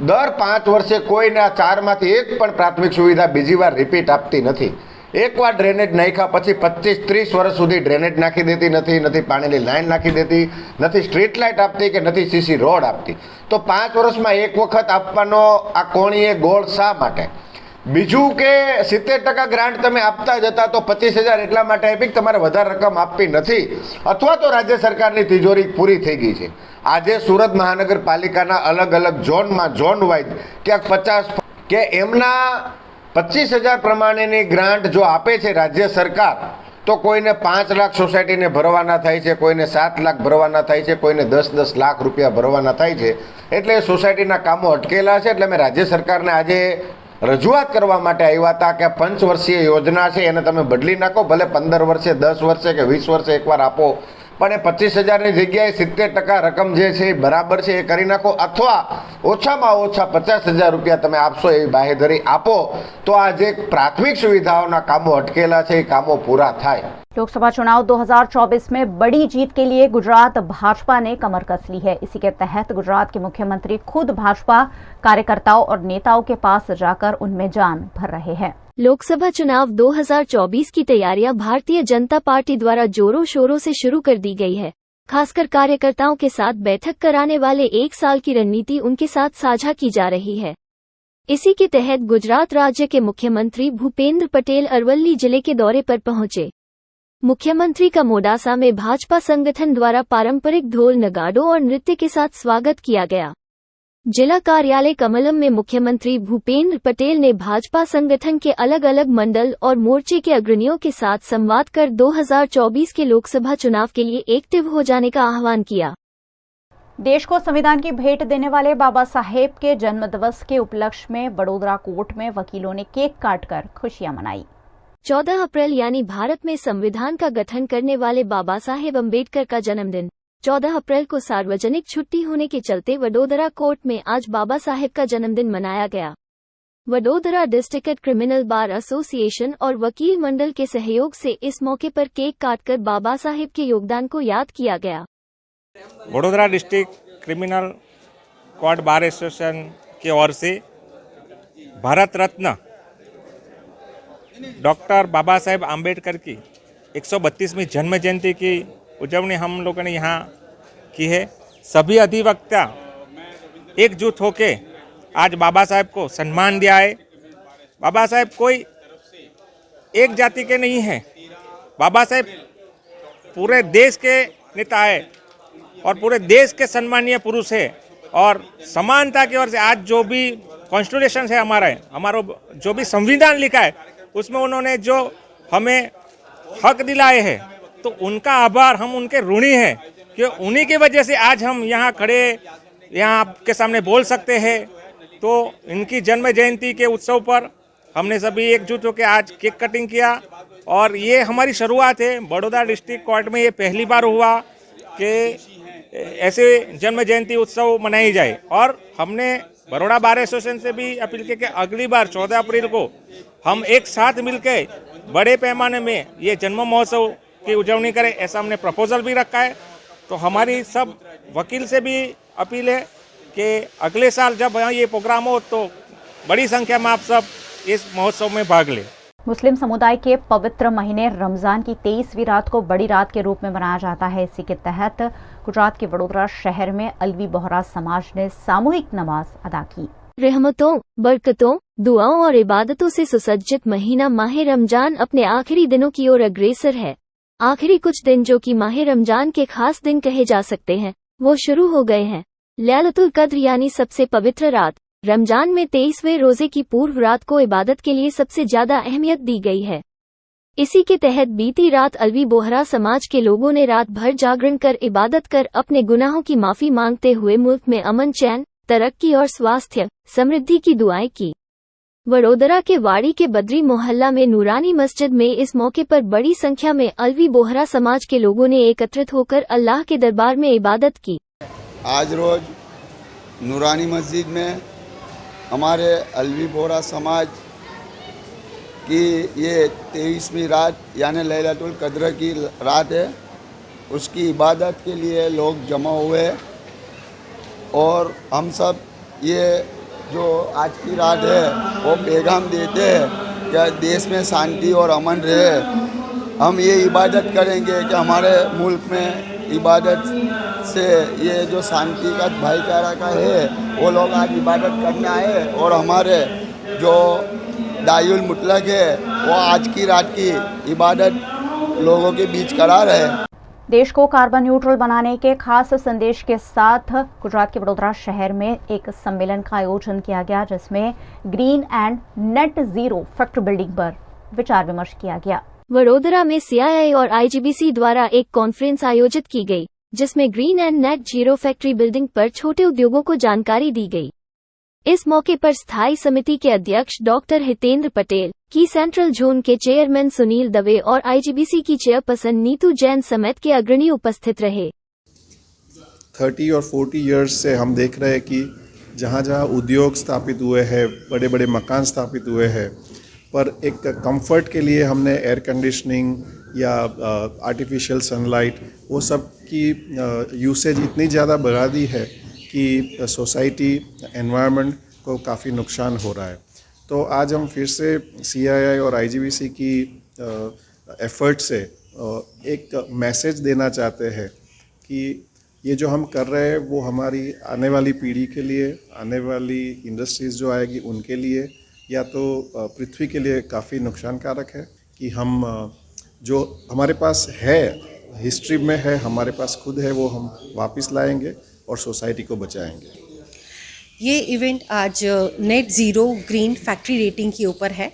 दर 5 वर्षे कोईना 4 मांथी एक पण प्राथमिक सुविधा बीजी वार रिपीट आपती नथी। एक बार ड्रेनेज नाख्या पछी 25-30 वर्ष सुधी ड्रेनेज नाखी देती नहीं, पाणीनी लाइन नाखी देती नहीं, स्ट्रीट लाइट आपती के नहीं सीसी रोड आपती। तो 5 वर्ष में एक वखत आपवानो आ कोणीए गोळ शा माटे? बीजू के 70% ग्रांट तमे आपता जता तो 25,000 एटला माटे आपी के तमारे वधारे रकम आपवी नथी अथवा तो राज्य सरकारनी तिजोरी पूरी थई गई छे। आजे सूरत महानगरपालिकाना अलग अलग जोन में जोन वाइज क्यांक 50 के एमना 25,000 प्रमाणेनी ग्रांट जो आपे छे राज्य सरकार तो कोईने 5 लाख सोसायटी ने भरवाना थाय छे, कोईने 7 लाख भरवाना थाय छे, कोईने 10-10 लाख रुपया भरवाना थाय छे। एटले सोसायटीना कामो अटकेला छे। एटले मैं राज्य सरकारने आजे रजूआत करवा माटे आव्या हता के 5 वर्षीय योजना छे एने तमे बदली नाखो, भले 15 वर्षे 10 वर्षे के 20 वर्षे एकवार आपो पण 25,000 ની જગ્યાએ 70% રકમ જે છે બરાબર છે એ કરી નાખો અથવા ઓછામાં ઓછા 50,000 રૂપિયા તમે આપશો એવી બાહેધરી આપો તો આ જે પ્રાથમિક સુવિધાઓના કામો અટકેલા છે એ કામો પૂરા થાય। लोकसभा चुनाव 2024 में बड़ी जीत के लिए गुजरात भाजपा ने कमर कस ली है। इसी के तहत गुजरात के मुख्यमंत्री खुद भाजपा कार्यकर्ताओं और नेताओं के पास जाकर उनमें जान भर रहे हैं। लोकसभा चुनाव 2024 की तैयारियां भारतीय जनता पार्टी द्वारा जोरों शोरों से शुरू कर दी गई है। खासकर कार्यकर्ताओं के साथ बैठक कराने वाले 1 साल की रणनीति उनके साथ साझा की जा रही है। इसी के तहत गुजरात राज्य के मुख्यमंत्री भूपेंद्र पटेल अरवल्ली जिले के दौरे पर पहुंचे। मुख्यमंत्री का मोडासा में भाजपा संगठन द्वारा पारंपरिक ढोल नगाड़ों और नृत्य के साथ स्वागत किया गया। जिला कार्यालय कमलम में मुख्यमंत्री भूपेंद्र पटेल ने भाजपा संगठन के अलग अलग मंडल और मोर्चे के अग्रणियों के साथ संवाद कर 2024 के लोकसभा चुनाव के लिए एक्टिव हो जाने का आह्वान किया। देश को संविधान की भेंट देने वाले बाबा साहेब के जन्मदिवस के उपलक्ष्य में बड़ोदरा कोर्ट में वकीलों ने केक काटकर खुशियां मनाई। 14 अप्रैल यानी भारत में संविधान का गठन करने वाले बाबा साहेब अम्बेडकर का जन्मदिन 14 अप्रैल को सार्वजनिक छुट्टी होने के चलते वडोदरा कोर्ट में आज बाबा साहेब का जन्मदिन मनाया गया। Vadodara district criminal bar association और वकील मंडल के सहयोग से इस मौके पर केक काटकर बाबा साहेब के योगदान को याद किया गया। Vadodara district criminal court bar association की ओर से भारत रत्न डॉक्टर बाबा साहेब आम्बेडकर की 132वीं जन्म जयंती की उजवनी हम लोगों ने यहाँ की है। सभी अधिवक्ता एकजुट होके आज बाबा साहेब को सम्मान दिया है। बाबा साहेब कोई एक जाति के नहीं हैं, बाबा साहेब पूरे देश के नेता है और पूरे देश के सम्मानीय पुरुष है। और समानता की ओर से आज जो भी कॉन्स्टिट्यूशन है हमारा जो भी संविधान लिखा है उसमें उन्होंने जो हमें हक दिलाए हैं, तो उनका आभार, हम उनके ऋणी हैं कि उन्हीं की वजह से आज हम यहाँ खड़े यहाँ आपके सामने बोल सकते हैं। तो इनकी जन्म जयंती के उत्सव पर हमने सभी एकजुट होकर आज केक कटिंग किया और ये हमारी शुरुआत है। बड़ौदा डिस्ट्रिक्ट कोर्ट में ये पहली बार हुआ कि ऐसे जन्म जयंती उत्सव मनाई जाए और हमने बड़ौदा बार एसोसिएशन से भी अपील की कि अगली बार 14 अप्रैल को हम एक साथ मिलकर बड़े पैमाने में ये जन्म महोत्सव की उजवनी करें, ऐसा हमने प्रपोजल भी रखा है। तो हमारी सब वकील से भी अपील है कि अगले साल जब ये प्रोग्राम हो तो बड़ी संख्या में आप सब इस महोत्सव में भाग लें। मुस्लिम समुदाय के पवित्र महीने रमजान की 23वीं रात को बड़ी रात के रूप में मनाया जाता है। इसी के तहत गुजरात के वडोदरा शहर में अलवी बोहरा समाज ने सामूहिक नमाज अदा की। रहमतों, बरकतों, दुआओं और इबादतों से सुसज्जित महीना माह रमजान अपने आखिरी दिनों की ओर अग्रसर है। आखिरी कुछ दिन जो कि माह रमजान के खास दिन कहे जा सकते हैं वो शुरू हो गए हैं। लैलतुल कद्र यानी सबसे पवित्र रात रमजान में 23वें रोजे की पूर्व रात को इबादत के लिए सबसे ज्यादा अहमियत दी गई है। इसी के तहत बीती रात अलवी बोहरा समाज के लोगों ने रात भर जागरण कर इबादत कर अपने गुनाहों की माफी मांगते हुए मुल्क में अमन, चैन, तरक्की और स्वास्थ्य समृद्धि की दुआएं की। वडोदरा के वाड़ी के बद्री मोहल्ला में नूरानी मस्जिद में इस मौके पर बड़ी संख्या में अलवी बोहरा समाज के लोगों ने एकत्रित होकर अल्लाह के दरबार में इबादत की। आज रोज नूरानी मस्जिद में हमारे अलवी बोहरा समाज की ये 23वीं रात यानी लैलतुल कद्र की रात है, उसकी इबादत के लिए लोग जमा हुए और हम सब ये जो आज की रात है वो पैगाम देते हैं कि देश में शांति और अमन रहे। हम ये इबादत करेंगे कि हमारे मुल्क में इबादत से ये जो शांति का भाईचारा का है वो लोग आज इबादत करने आए और हमारे जो दायुल मुतलक है वो आज की रात की इबादत लोगों के बीच करा रहे। देश को कार्बन न्यूट्रल बनाने के खास संदेश के साथ गुजरात के वडोदरा शहर में एक सम्मेलन का आयोजन किया गया, जिसमें green and net zero factory building पर विचार विमर्श किया गया। वडोदरा में CII और IGBC द्वारा एक कॉन्फ्रेंस आयोजित की गई, जिसमें green and net zero factory building पर छोटे उद्योगों को जानकारी दी गई। इस मौके पर स्थायी समिति के अध्यक्ष डॉक्टर हितेंद्र पटेल, की सेंट्रल जोन के चेयरमैन सुनील दवे और IGBC की चेयरपर्सन नीतू जैन समेत के अग्रणी उपस्थित रहे। 30 और 40 इयर्स से हम देख रहे हैं कि जहाँ जहाँ उद्योग स्थापित हुए हैं, बड़े बड़े मकान स्थापित हुए हैं, पर एक कंफर्ट के लिए हमने एयर कंडीशनिंग या आर्टिफिशियल सनलाइट वो सब की यूसेज इतनी ज़्यादा बढ़ा दी है कि सोसाइटी एनवायरनमेंट को काफ़ी नुकसान हो रहा है। तो आज हम फिर से CII और IGBC की एफर्ट से एक मैसेज देना चाहते हैं कि ये जो हम कर रहे हैं वो हमारी आने वाली पीढ़ी के लिए, आने वाली इंडस्ट्रीज़ जो आएगी उनके लिए या तो पृथ्वी के लिए काफ़ी नुकसानकारक है कि हम जो हमारे पास है, हिस्ट्री में है, हमारे पास खुद है, वो हम वापस लाएंगे और सोसाइटी को बचाएंगे। ये इवेंट आज net zero green factory rating के ऊपर है।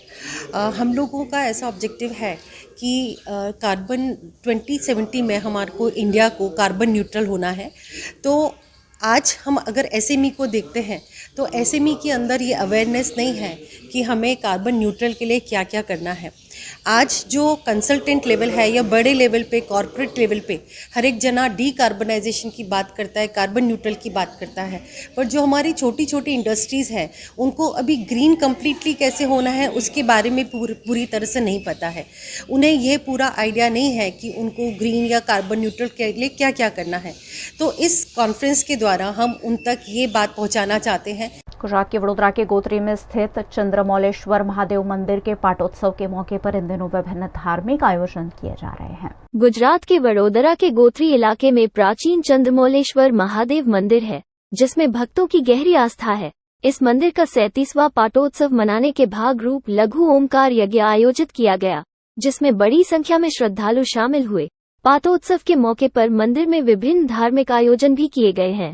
हम लोगों का ऐसा ऑब्जेक्टिव है कि कार्बन 2070 में हमारे को इंडिया को कार्बन न्यूट्रल होना है। तो आज हम अगर SME को देखते हैं तो SME के अंदर ये अवेयरनेस नहीं है कि हमें कार्बन न्यूट्रल के लिए क्या क्या करना है। आज जो कंसल्टेंट लेवल है या बड़े लेवल पे, कॉरपोरेट लेवल पे हर एक जना डीकार्बनाइजेशन की बात करता है, कार्बन न्यूट्रल की बात करता है, पर जो हमारी छोटी छोटी इंडस्ट्रीज़ हैं उनको अभी ग्रीन कम्प्लीटली कैसे होना है उसके बारे में पूरी तरह से नहीं पता है। उन्हें ये पूरा आइडिया नहीं है कि उनको ग्रीन या कार्बन न्यूट्रल के लिए क्या क्या करना है। तो इस कॉन्फ्रेंस के द्वारा हम उन तक ये बात पहुँचाना चाहते हैं। गुजरात के वडोदरा के गोत्री में स्थित चंद्रमौलेश्वर महादेव मंदिर के पाटोत्सव के मौके पर इन दिनों विभिन्न धार्मिक आयोजन किए जा रहे हैं। गुजरात के वडोदरा के गोत्री इलाके में प्राचीन चंद्रमौलेश्वर महादेव मंदिर है, जिसमें भक्तों की गहरी आस्था है। इस मंदिर का 37वां पाटोत्सव मनाने के भाग रूप लघु ओमकार यज्ञ आयोजित किया गया, जिसमें बड़ी संख्या में श्रद्धालु शामिल हुए। पाटोत्सव के मौके पर मंदिर में विभिन्न धार्मिक आयोजन भी किए गए हैं।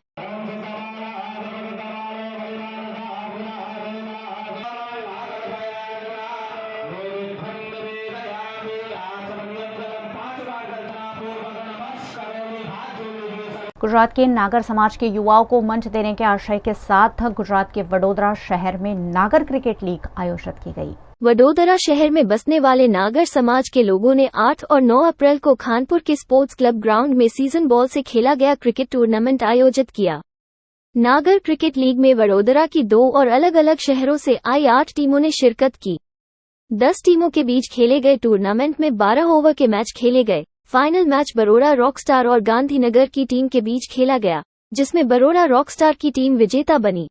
गुजरात के नागर समाज के युवाओं को मंच देने के आशय के साथ गुजरात के वडोदरा शहर में नागर क्रिकेट लीग आयोजित की गई। वडोदरा शहर में बसने वाले नागर समाज के लोगों ने 8 और 9 अप्रैल को खानपुर के स्पोर्ट्स क्लब ग्राउंड में सीजन बॉल से खेला गया क्रिकेट टूर्नामेंट आयोजित किया। नागर क्रिकेट लीग में वडोदरा की 2 और अलग अलग शहरों से आई 8 टीमों ने शिरकत की। 10 टीमों के बीच खेले गए टूर्नामेंट में 12 ओवर के मैच खेले गए। फाइनल मैच बरोड़ा रॉकस्टार और गांधीनगर की टीम के बीच खेला गया, जिसमें बरोड़ा रॉकस्टार की टीम विजेता बनी।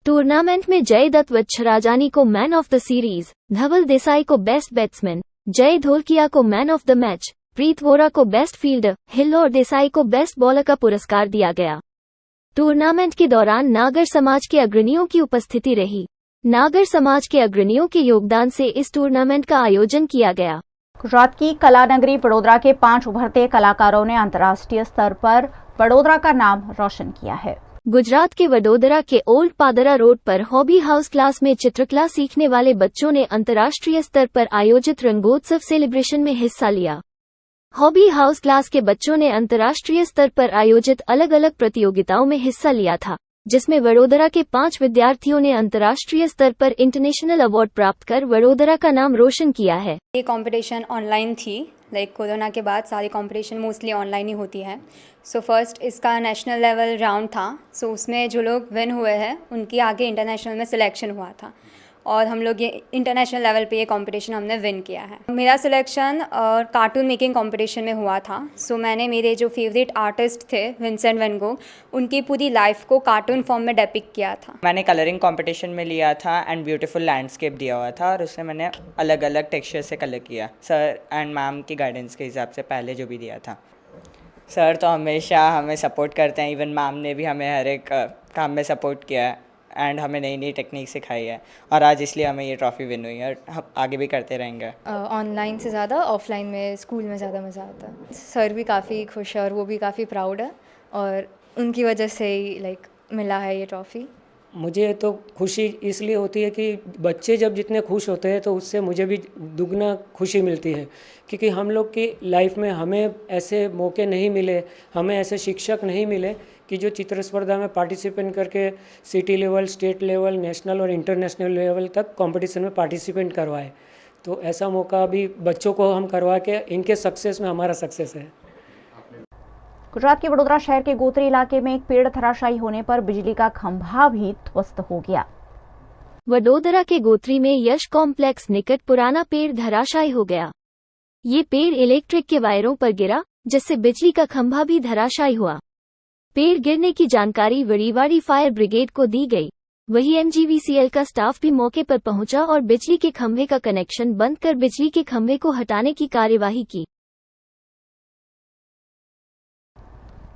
टूर्नामेंट में जय दत्त वच्छराजानी को मैन ऑफ द सीरीज, धवल देसाई को बेस्ट बैट्समैन, जय धोलकिया को मैन ऑफ द मैच, प्रीत वोरा को बेस्ट फील्डर, हिल और देसाई को बेस्ट बॉलर का पुरस्कार दिया गया। टूर्नामेंट के दौरान नागर समाज के अग्रणियों की उपस्थिति रही। नागर समाज के अग्रणियों के योगदान से इस टूर्नामेंट का आयोजन किया गया। गुजरात की कला नगरी वडोदरा के 5 उभरते कलाकारों ने अंतर्राष्ट्रीय स्तर पर वडोदरा का नाम रोशन किया है। गुजरात के वडोदरा के ओल्ड पादरा रोड पर हॉबी हाउस क्लास में चित्रकला सीखने वाले बच्चों ने अंतर्राष्ट्रीय स्तर पर आयोजित रंगोत्सव सेलिब्रेशन में हिस्सा लिया। हॉबी हाउस क्लास के बच्चों ने अंतर्राष्ट्रीय स्तर पर आयोजित अलग अलग प्रतियोगिताओं में हिस्सा लिया था, जिसमें वडोदरा के 5 विद्यार्थियों ने अंतर्राष्ट्रीय स्तर पर इंटरनेशनल अवार्ड प्राप्त कर वडोदरा का नाम रोशन किया है। ये कंपटीशन ऑनलाइन थी, कोरोना के बाद सारी कंपटीशन मोस्टली ऑनलाइन ही होती है। सो फर्स्ट इसका नेशनल लेवल राउंड था। सो उसमें जो लोग विन हुए हैं उनकी आगे इंटरनेशनल में सिलेक्शन हुआ था और हम लोग ये इंटरनेशनल लेवल पे ये कंपटीशन हमने विन किया है। मेरा सिलेक्शन कार्टून मेकिंग कंपटीशन में हुआ था। सो मैंने मेरे जो फेवरेट आर्टिस्ट थे विंसेंट वैन गॉग, उनकी पूरी लाइफ को कार्टून फॉर्म में डेपिक्ट किया था। मैंने कलरिंग कंपटीशन में लिया था एंड ब्यूटीफुल लैंडस्केप दिया हुआ था और उसमें मैंने अलग अलग टेक्सचर से कलर किया, सर एंड मैम की गाइडेंस के हिसाब से पहले जो भी दिया था। सर तो हमेशा हमें सपोर्ट करते हैं, इवन मैम ने भी हमें हर एक काम में सपोर्ट किया है एंड हमें नई नई टेक्निक सिखाई है और आज इसलिए हमें ये ट्रॉफी विन हुई है और हम आगे भी करते रहेंगे। ऑनलाइन से ज़्यादा ऑफलाइन में स्कूल में ज़्यादा मज़ा आता है। सर भी काफ़ी खुश है और वो भी काफ़ी प्राउड है और उनकी वजह से ही मिला है ये ट्रॉफ़ी। मुझे तो खुशी इसलिए होती है कि बच्चे जब जितने खुश होते हैं तो उससे मुझे भी दुगना खुशी मिलती है, क्योंकि हम लोग की लाइफ में हमें ऐसे मौके नहीं मिले, हमें ऐसे शिक्षक नहीं मिले कि जो चित्र स्पर्धा में पार्टिसिपेट करके city level, state level, national और इंटरनेशनल लेवल तक कंपटीशन में पार्टिसिपेट करवाए। तो ऐसा मौका भी बच्चों को हम करवा के इनके सक्सेस में हमारा सक्सेस है। गुजरात के वडोदरा शहर के गोत्री इलाके में एक पेड़ धराशायी होने पर बिजली का खंभा भी ध्वस्त हो गया। वडोदरा के गोत्री में यश कॉम्प्लेक्स निकट पुराना पेड़ धराशायी हो गया। ये पेड़ इलेक्ट्रिक के वायरों पर गिरा, जिससे बिजली का खंभा भी धराशायी हुआ। पेड़ गिरने की जानकारी वड़ीवाड़ी फायर ब्रिगेड को दी गई। वहीं MGVCL का स्टाफ भी मौके पर पहुंचा और बिजली के खंभे का कनेक्शन बंद कर बिजली के खंभे को हटाने की कार्यवाही की।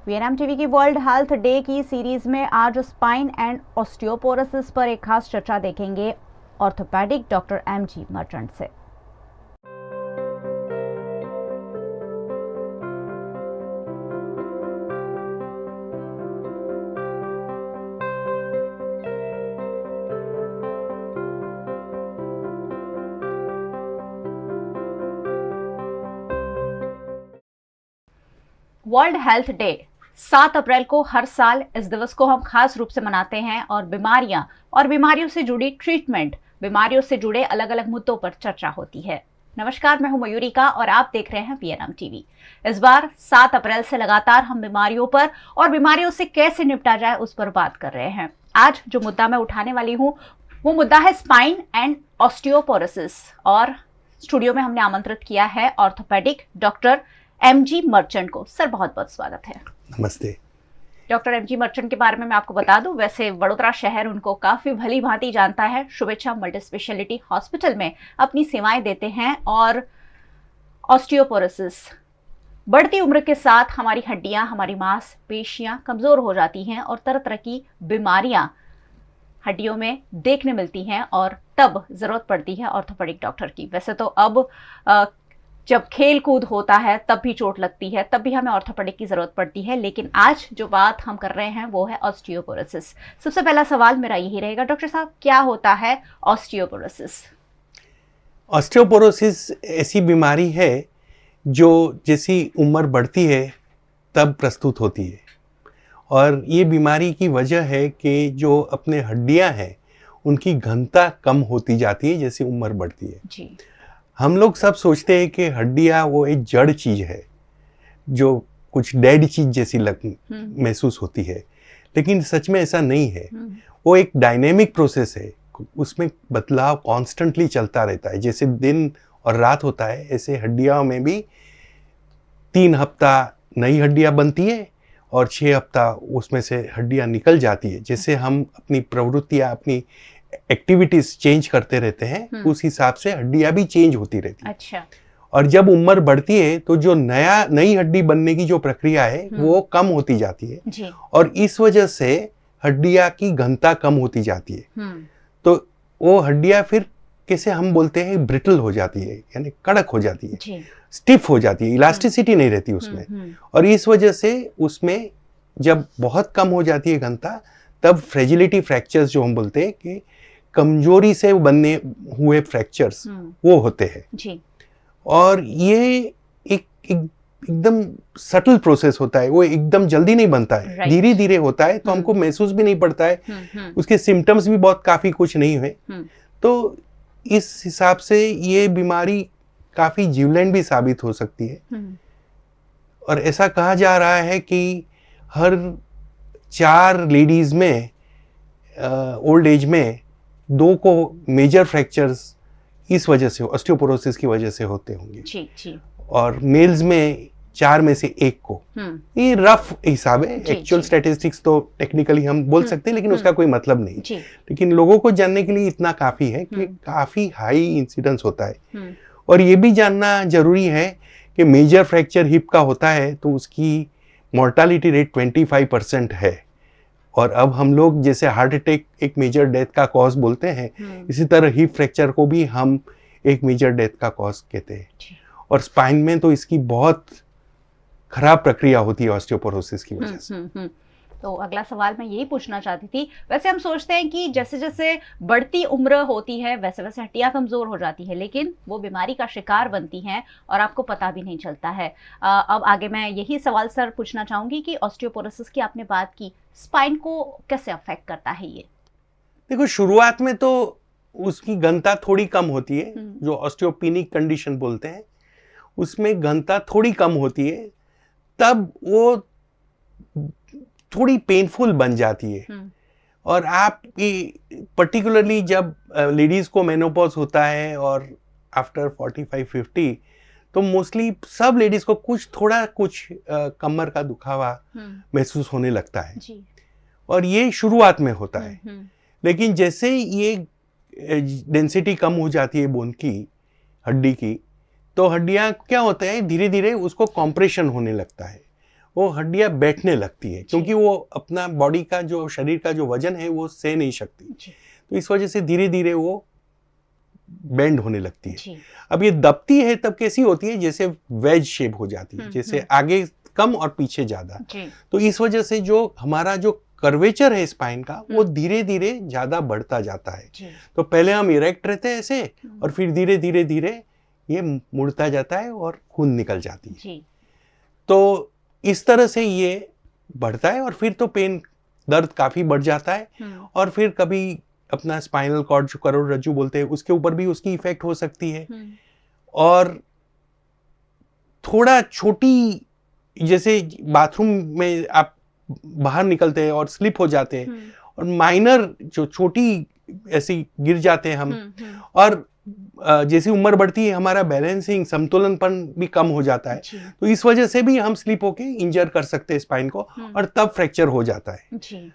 VNM TV की वर्ल्ड हेल्थ डे की सीरीज में आज स्पाइन एंड ऑस्टियोपोरोसिस पर एक खास चर्चा देखेंगे ऑर्थोपेडिक डॉक्टर MG मर्चेंट से। वर्ल्ड हेल्थ डे 7 अप्रैल को हर साल इस दिवस को हम खास रूप से मनाते हैं और बीमारियां और बीमारियों से जुड़ी ट्रीटमेंट, बीमारियों से जुड़े अलग अलग मुद्दों पर चर्चा होती है। नमस्कार, मैं हूं मयूरिका और आप देख रहे हैं VNM TV। इस बार 7 अप्रैल से लगातार हम बीमारियों पर और बीमारियों से कैसे निपटा जाए उस पर बात कर रहे हैं। आज जो मुद्दा मैं उठाने वाली हूँ वो मुद्दा है स्पाइन एंड ऑस्टियोपोरोसिस और स्टूडियो में हमने आमंत्रित किया है ऑर्थोपेडिक डॉक्टर MG मर्चेंट को। सर बहुत बहुत स्वागत है। नमस्ते। डॉक्टर एमजी मर्चेंट के बारे में मैं आपको बता दूं, वैसे वडोदरा शहर उनको काफ़ी भली भांति जानता है। शुभेच्छा मल्टी स्पेशलिटी हॉस्पिटल में अपनी सेवाएं देते हैं और ऑस्टियोपोरोसिस, बढ़ती उम्र के साथ हमारी हड्डियां, हमारी मांसपेशियां कमज़ोर हो जाती हैं और तरह तरह की बीमारियां हड्डियों में देखने मिलती हैं और तब ज़रूरत पड़ती है ऑर्थोपेडिक डॉक्टर की। वैसे तो अब जब खेल कूद होता है तब भी चोट लगती है, तब भी हमें ऑर्थोपेडिक की ज़रूरत पड़ती है, लेकिन आज जो बात हम कर रहे हैं वो है ऑस्टियोपोरोसिस। सबसे पहला सवाल मेरा यही रहेगा डॉक्टर साहब, क्या होता है ऑस्टियोपोरोसिस? ऑस्टियोपोरोसिस ऐसी बीमारी है जो जैसी उम्र बढ़ती है तब प्रस्तुत होती है, और ये बीमारी की वजह है कि जो अपने हड्डियां हैं उनकी घनता कम होती जाती है जैसे उम्र बढ़ती है जी। हम लोग सब सोचते हैं कि हड्डियां वो एक जड़ चीज़ है जो कुछ डेड चीज़ जैसी महसूस होती है, लेकिन सच में ऐसा नहीं है। वो एक डायनेमिक प्रोसेस है, उसमें बदलाव कॉन्स्टेंटली चलता रहता है। जैसे दिन और रात होता है ऐसे हड्डियों में भी 3 हफ्ता नई हड्डियां बनती है और 6 हफ्ता उसमें से हड्डियां निकल जाती है। जैसे हम अपनी प्रवृत्तियां, अपनी एक्टिविटीज चेंज करते रहते हैं, उस हिसाब से हड्डियां भी चेंज होती रहती है। अच्छा। और जब उम्र बढ़ती है तो जो नई हड्डी बनने की जो प्रक्रिया है वो कम होती जाती है जी। और इस वजह से हड्डियां की घनता कम होती जाती है। तो वो हड्डियां फिर कैसे हम बोलते हैं ब्रिटल हो जाती है, यानी कड़क हो जाती है, स्टिफ हो जाती है, इलास्टिसिटी नहीं रहती उसमें। और इस वजह से उसमें जब बहुत कम हो जाती है घनता, तब फ्रेजिलिटी फ्रैक्चर्स जो हम बोलते हैं कि कमजोरी से बनने हुए फ्रैक्चर्स वो होते हैं जी। और ये एकदम सटल प्रोसेस होता है, वो एकदम जल्दी नहीं बनता है, धीरे धीरे होता है, तो हमको महसूस भी नहीं पड़ता है, उसके सिम्टम्स भी बहुत काफी कुछ नहीं हुए। तो इस हिसाब से ये बीमारी काफी जीवलेण भी साबित हो सकती है। और ऐसा कहा जा रहा है कि हर 4 लेडीज में ओल्ड एज में 2 को मेजर फ्रैक्चर्स इस वजह से, ऑस्टियोपोरोसिस की वजह से होते होंगे जी जी। और मेल्स में 4 में से 1 को। ये रफ हिसाब है, एक्चुअल स्टैटिस्टिक्स तो टेक्निकली हम बोल सकते हैं, लेकिन उसका कोई मतलब नहीं। लेकिन लोगों को जानने के लिए इतना काफी है कि काफी हाई इंसिडेंस होता है। और ये भी जानना जरूरी है कि मेजर फ्रैक्चर हिप का होता है तो उसकी मोर्टालिटी रेट 25% है। और अब हम लोग जैसे हार्ट अटैक एक मेजर डेथ का कॉज बोलते हैं, इसी तरह हिप फ्रैक्चर को भी हम एक मेजर डेथ का कॉज कहते हैं। और स्पाइन में तो इसकी बहुत खराब प्रक्रिया होती है ऑस्टियोपोरोसिस की वजह से। तो अगला सवाल मैं यही पूछना चाहती थी, वैसे हम सोचते हैं कि जैसे जैसे बढ़ती उम्र होती है वैसे वैसे हड्डियां कमज़ोर हो जाती है, लेकिन वो बीमारी का शिकार बनती हैं और आपको पता भी नहीं चलता है। अब आगे मैं यही सवाल सर पूछना चाहूँगी कि ऑस्टियोपोरोसिस की आपने बात की, स्पाइन को कैसे अफेक्ट करता है ये? देखो, शुरुआत में तो उसकी घनता थोड़ी कम होती है, जो ऑस्टियोपेनिक कंडीशन बोलते हैं, उसमें घनता थोड़ी कम होती है, तब वो थोड़ी पेनफुल बन जाती है। और आप पर्टिकुलरली जब लेडीज को मेनोपॉज होता है और आफ्टर 45-50, तो मोस्टली सब लेडीज को थोड़ा कुछ कमर का दुखावा महसूस होने लगता है जी। और ये शुरुआत में होता है, लेकिन जैसे ये डेंसिटी कम हो जाती है बोन की, हड्डी की, तो हड्डियां क्या होता है, धीरे धीरे उसको कॉम्प्रेशन होने लगता है, वो हड्डियां बैठने लगती है, क्योंकि वो अपना बॉडी का जो शरीर का जो वजन है वो सह नहीं सकती, तो इस वजह से धीरे धीरे वो बेंड होने लगती है। अब ये दबती है तब कैसी होती है, जैसे वेज शेप हो जाती है, जैसे आगे कम और पीछे ज्यादा। तो इस वजह से जो हमारा जो कर्वेचर है स्पाइन का, वो धीरे धीरे ज्यादा बढ़ता जाता है। तो पहले हम इरेक्ट रहते हैं ऐसे, और फिर धीरे धीरे धीरे ये मुड़ता जाता है और खून निकल जाती है। तो इस तरह से ये बढ़ता है और फिर तो पेन, दर्द काफी बढ़ जाता है, और फिर कभी अपना स्पाइनल कॉर्ड जो करोड़रज्जु बोलते हैं उसके ऊपर भी उसकी इफेक्ट हो सकती है। और थोड़ा छोटी, जैसे बाथरूम में आप बाहर निकलते हैं और स्लिप हो जाते हैं, और माइनर जो छोटी ऐसी गिर जाते हैं हम, और जैसी उम्र बढ़ती है हमारा बैलेंसिंग संतुलनपन भी कम हो जाता है, तो इस वजह से भी हम स्लिप होके इंजर कर सकते हैं स्पाइन को, और तब फ्रैक्चर हो जाता है जी।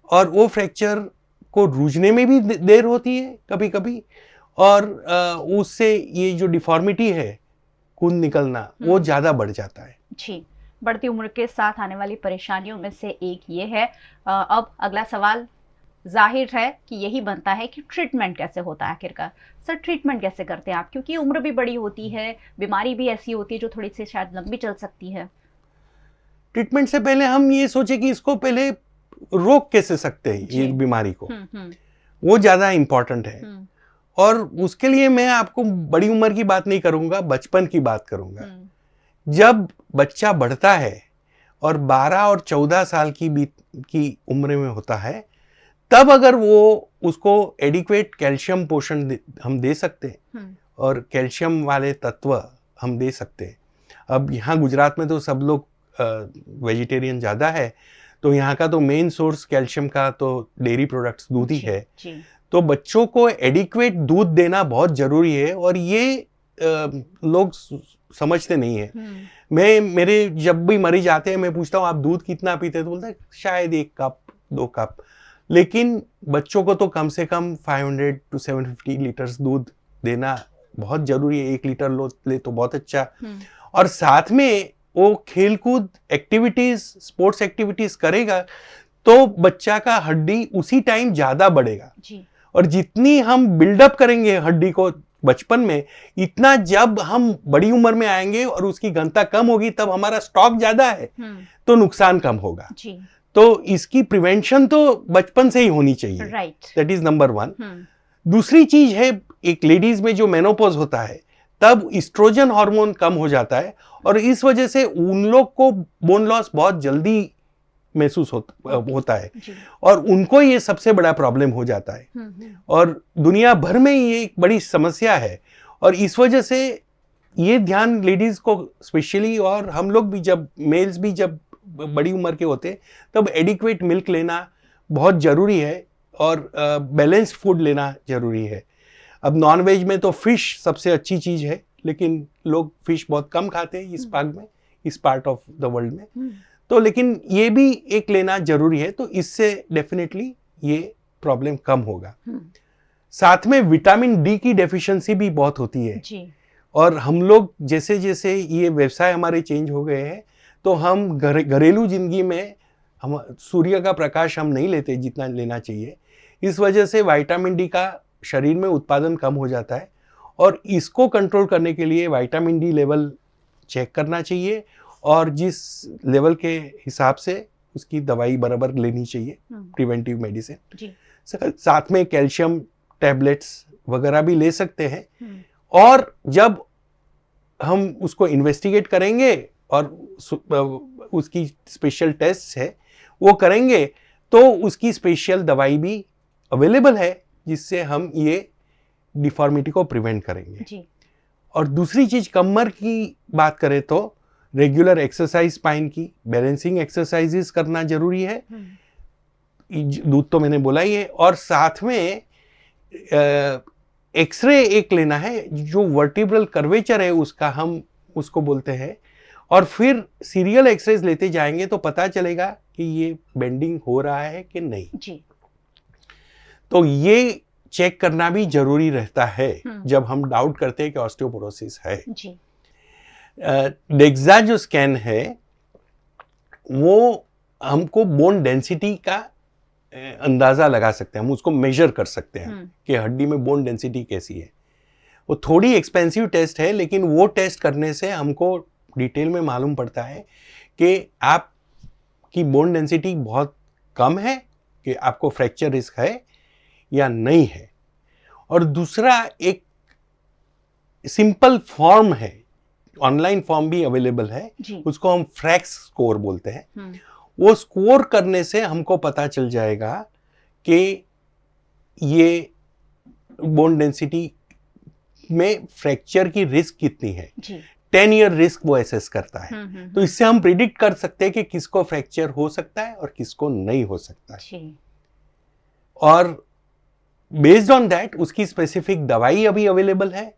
और वो फ्रैक्चर को रूजने में भी देर होती है कभी कभी, और उससे ये जो डिफॉर्मिटी है खून निकलना वो ज़्यादा बढ़ जाता है। जी, बढ़ती उम्र के साथ आने वाली परेशानियों में से एक ये है। अब अगला सवाल जाहिर है कि यही बनता है कि ट्रीटमेंट कैसे होता है आखिरकार। सर, ट्रीटमेंट कैसे करते हैं आप, क्योंकि उम्र भी बड़ी होती है, बीमारी भी ऐसी होती है जो थोड़ी सी शायद लंबी चल सकती है। ट्रीटमेंट से पहले हम ये सोचे कि इसको पहले रोक कैसे सकते हैं ये बीमारी को, वो ज़्यादा इम्पोर्टेंट है। और उसके लिए मैं आपको बड़ी उम्र की बात नहीं करूँगा, बचपन की बात करूँगा। जब बच्चा बढ़ता है और 12 और 14 साल की उम्र में होता है, तब अगर वो उसको एडिक्वेट कैल्शियम पोषण हम दे सकते हैं और कैल्शियम वाले तत्व हम दे सकते हैं। अब यहाँ गुजरात में तो सब लोग वेजिटेरियन ज़्यादा है, तो यहाँ का तो मेन सोर्स कैल्शियम का तो डेयरी प्रोडक्ट्स दूध ही है। तो बच्चों को एडिक्वेट दूध देना बहुत ज़रूरी है, और ये लोग समझते नहीं है। मेरे जब भी मरीज आते हैं मैं पूछता हूँ आप दूध कितना पीते हैं, तो बोलते हैं शायद 1 कप 2 कप, लेकिन बच्चों को तो कम से कम 500 to 750 लीटर्स दूध देना बहुत जरूरी है। 1 लीटर ले तो बहुत अच्छा। और साथ में वो खेलकूद एक्टिविटीज, स्पोर्ट्स एक्टिविटीज करेगा तो बच्चा का हड्डी उसी टाइम ज्यादा बढ़ेगा जी। और जितनी हम बिल्डअप करेंगे हड्डी को बचपन में, इतना जब हम बड़ी उम्र में आएंगे और उसकी घनता कम होगी तब हमारा स्टॉक ज्यादा है तो नुकसान कम होगा जी। तो इसकी प्रिवेंशन तो बचपन से ही होनी चाहिए। राइट। That is number 1। दूसरी चीज है, एक लेडीज में जो मेनोपॉज होता है तब इस्ट्रोजन हार्मोन कम हो जाता है और इस वजह से उन लोग को बोन लॉस बहुत जल्दी महसूस होता है और उनको ये सबसे बड़ा प्रॉब्लम हो जाता है और दुनिया भर में ये एक बड़ी समस्या है और इस वजह से ये ध्यान लेडीज को स्पेशली, और हम लोग भी जब मेल्स भी जब बड़ी उम्र के होते तब एडिक्वेट मिल्क लेना बहुत ज़रूरी है और बैलेंस्ड फूड लेना ज़रूरी है। अब नॉन वेज में तो फिश सबसे अच्छी चीज़ है, लेकिन लोग फिश बहुत कम खाते हैं इस भाग में, इस पार्ट ऑफ द वर्ल्ड में, तो लेकिन ये भी एक लेना जरूरी है, तो इससे डेफिनेटली ये प्रॉब्लम कम होगा। साथ में विटामिन डी की डेफिशिएंसी भी बहुत होती है जी। और हम लोग जैसे जैसे ये व्यवसाय हमारे चेंज हो गए हैं तो हम घरेलू जिंदगी में हम सूर्य का प्रकाश हम नहीं लेते जितना लेना चाहिए, इस वजह से विटामिन डी का शरीर में उत्पादन कम हो जाता है और इसको कंट्रोल करने के लिए विटामिन डी लेवल चेक करना चाहिए और जिस लेवल के हिसाब से उसकी दवाई बराबर लेनी चाहिए, प्रिवेंटिव मेडिसिन। साथ में कैल्शियम टैबलेट्स वगैरह भी ले सकते हैं और जब हम उसको इन्वेस्टिगेट करेंगे और उसकी स्पेशल टेस्ट है वो करेंगे तो उसकी स्पेशल दवाई भी अवेलेबल है जिससे हम ये डिफॉर्मिटी को प्रिवेंट करेंगे जी। और दूसरी चीज कमर की बात करें तो रेगुलर एक्सरसाइज, स्पाइन की बैलेंसिंग एक्सरसाइजेस करना जरूरी है, दूध तो मैंने बोला ही है, और साथ में एक्सरे एक लेना है जो वर्टिब्रल कर्वेचर है उसका हम उसको बोलते हैं, और फिर सीरियल एक्सरेज लेते जाएंगे तो पता चलेगा कि ये बेंडिंग हो रहा है कि नहीं जी। तो ये चेक करना भी जरूरी रहता है जब हम डाउट करते हैं कि ऑस्टियोपोरोसिस है जी। डेक्सा जो स्कैन है वो हमको बोन डेंसिटी का अंदाजा लगा सकते हैं, हम उसको मेजर कर सकते हैं कि हड्डी में बोन डेंसिटी कैसी है। वो थोड़ी एक्सपेंसिव टेस्ट है लेकिन वो टेस्ट करने से हमको डिटेल में मालूम पड़ता है कि आपकी बोन डेंसिटी बहुत कम है, कि आपको फ्रैक्चर रिस्क है या नहीं है। और दूसरा एक सिंपल फॉर्म है, ऑनलाइन फॉर्म भी अवेलेबल है, उसको हम फ्रैक्स स्कोर बोलते हैं। वो स्कोर करने से हमको पता चल जाएगा कि ये बोन डेंसिटी में फ्रैक्चर की रिस्क कितनी है। 10 ईयर रिस्क वो एसेस करता है, तो इससे हम प्रिडिक्ट कर सकते हैं कि किसको फ्रैक्चर हो सकता है और किसको नहीं हो सकता है। और बेस्ड ऑन दैट उसकी स्पेसिफिक दवाई अभी अवेलेबल है,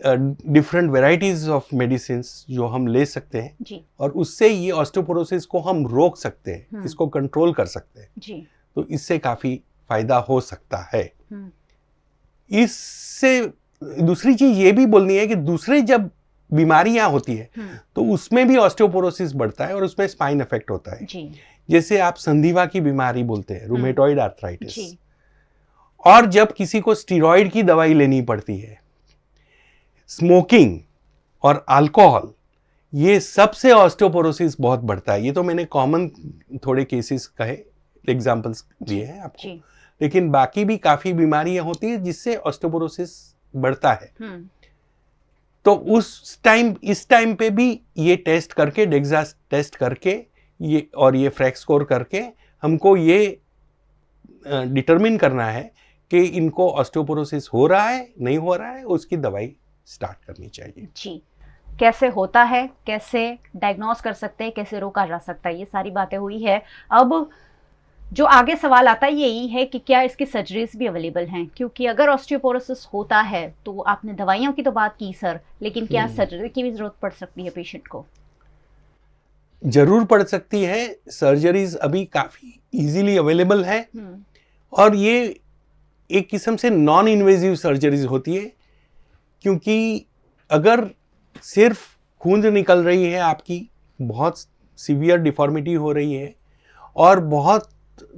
डिफरेंट वेराइटीज ऑफ मेडिसिन जो हम ले सकते हैं जी। और उससे ये ऑस्टियोपोरोसिस को हम रोक सकते हैं, इसको कंट्रोल कर सकते हैं जी। तो इससे काफी फायदा हो सकता है। इससे दूसरी चीज ये भी बोलनी है कि दूसरे जब बीमारियां होती है तो उसमें भी ऑस्टियोपोरोसिस बढ़ता है और उसमें स्पाइन इफेक्ट होता है जी। जैसे आप संधिवा की बीमारी बोलते हैं, रूमेटॉइड आर्थराइटिस, और जब किसी को स्टीरॉइड की दवाई लेनी पड़ती है, स्मोकिंग और अल्कोहल, ये सबसे ऑस्टियोपोरोसिस बहुत बढ़ता है। ये तो मैंने कॉमन थोड़े केसेस कहे, एग्जांपल्स दिए हैं आपको, लेकिन बाकी भी काफी बीमारियां होती है जिससे ऑस्टियोपोरोसिस बढ़ता है। तो इस टाइम पे भी ये टेस्ट करके, डेक्सा टेस्ट करके ये फ्रैक्स स्कोर करके हमको ये डिटरमिन करना है कि इनको ऑस्टियोपोरोसिस हो रहा है नहीं हो रहा है, उसकी दवाई स्टार्ट करनी चाहिए। जी। कैसे होता है, कैसे डायग्नोस कर सकते हैं, कैसे रोका जा सकता है, ये सारी बातें हुई है। अब जो आगे सवाल आता है यही है कि क्या इसकी सर्जरीज भी अवेलेबल हैं, क्योंकि अगर ऑस्टियोपोरोसिस होता है तो आपने दवाइयों की तो बात की सर, लेकिन क्या सर्जरी की भी जरूरत पड़ सकती है पेशेंट को? जरूर पड़ सकती है। सर्जरीज अभी काफी इजीली अवेलेबल है और ये एक किस्म से नॉन इन्वेजिव सर्जरीज होती है, क्योंकि अगर सिर्फ खून निकल रही है, आपकी बहुत सीवियर डिफॉर्मिटी हो रही है और बहुत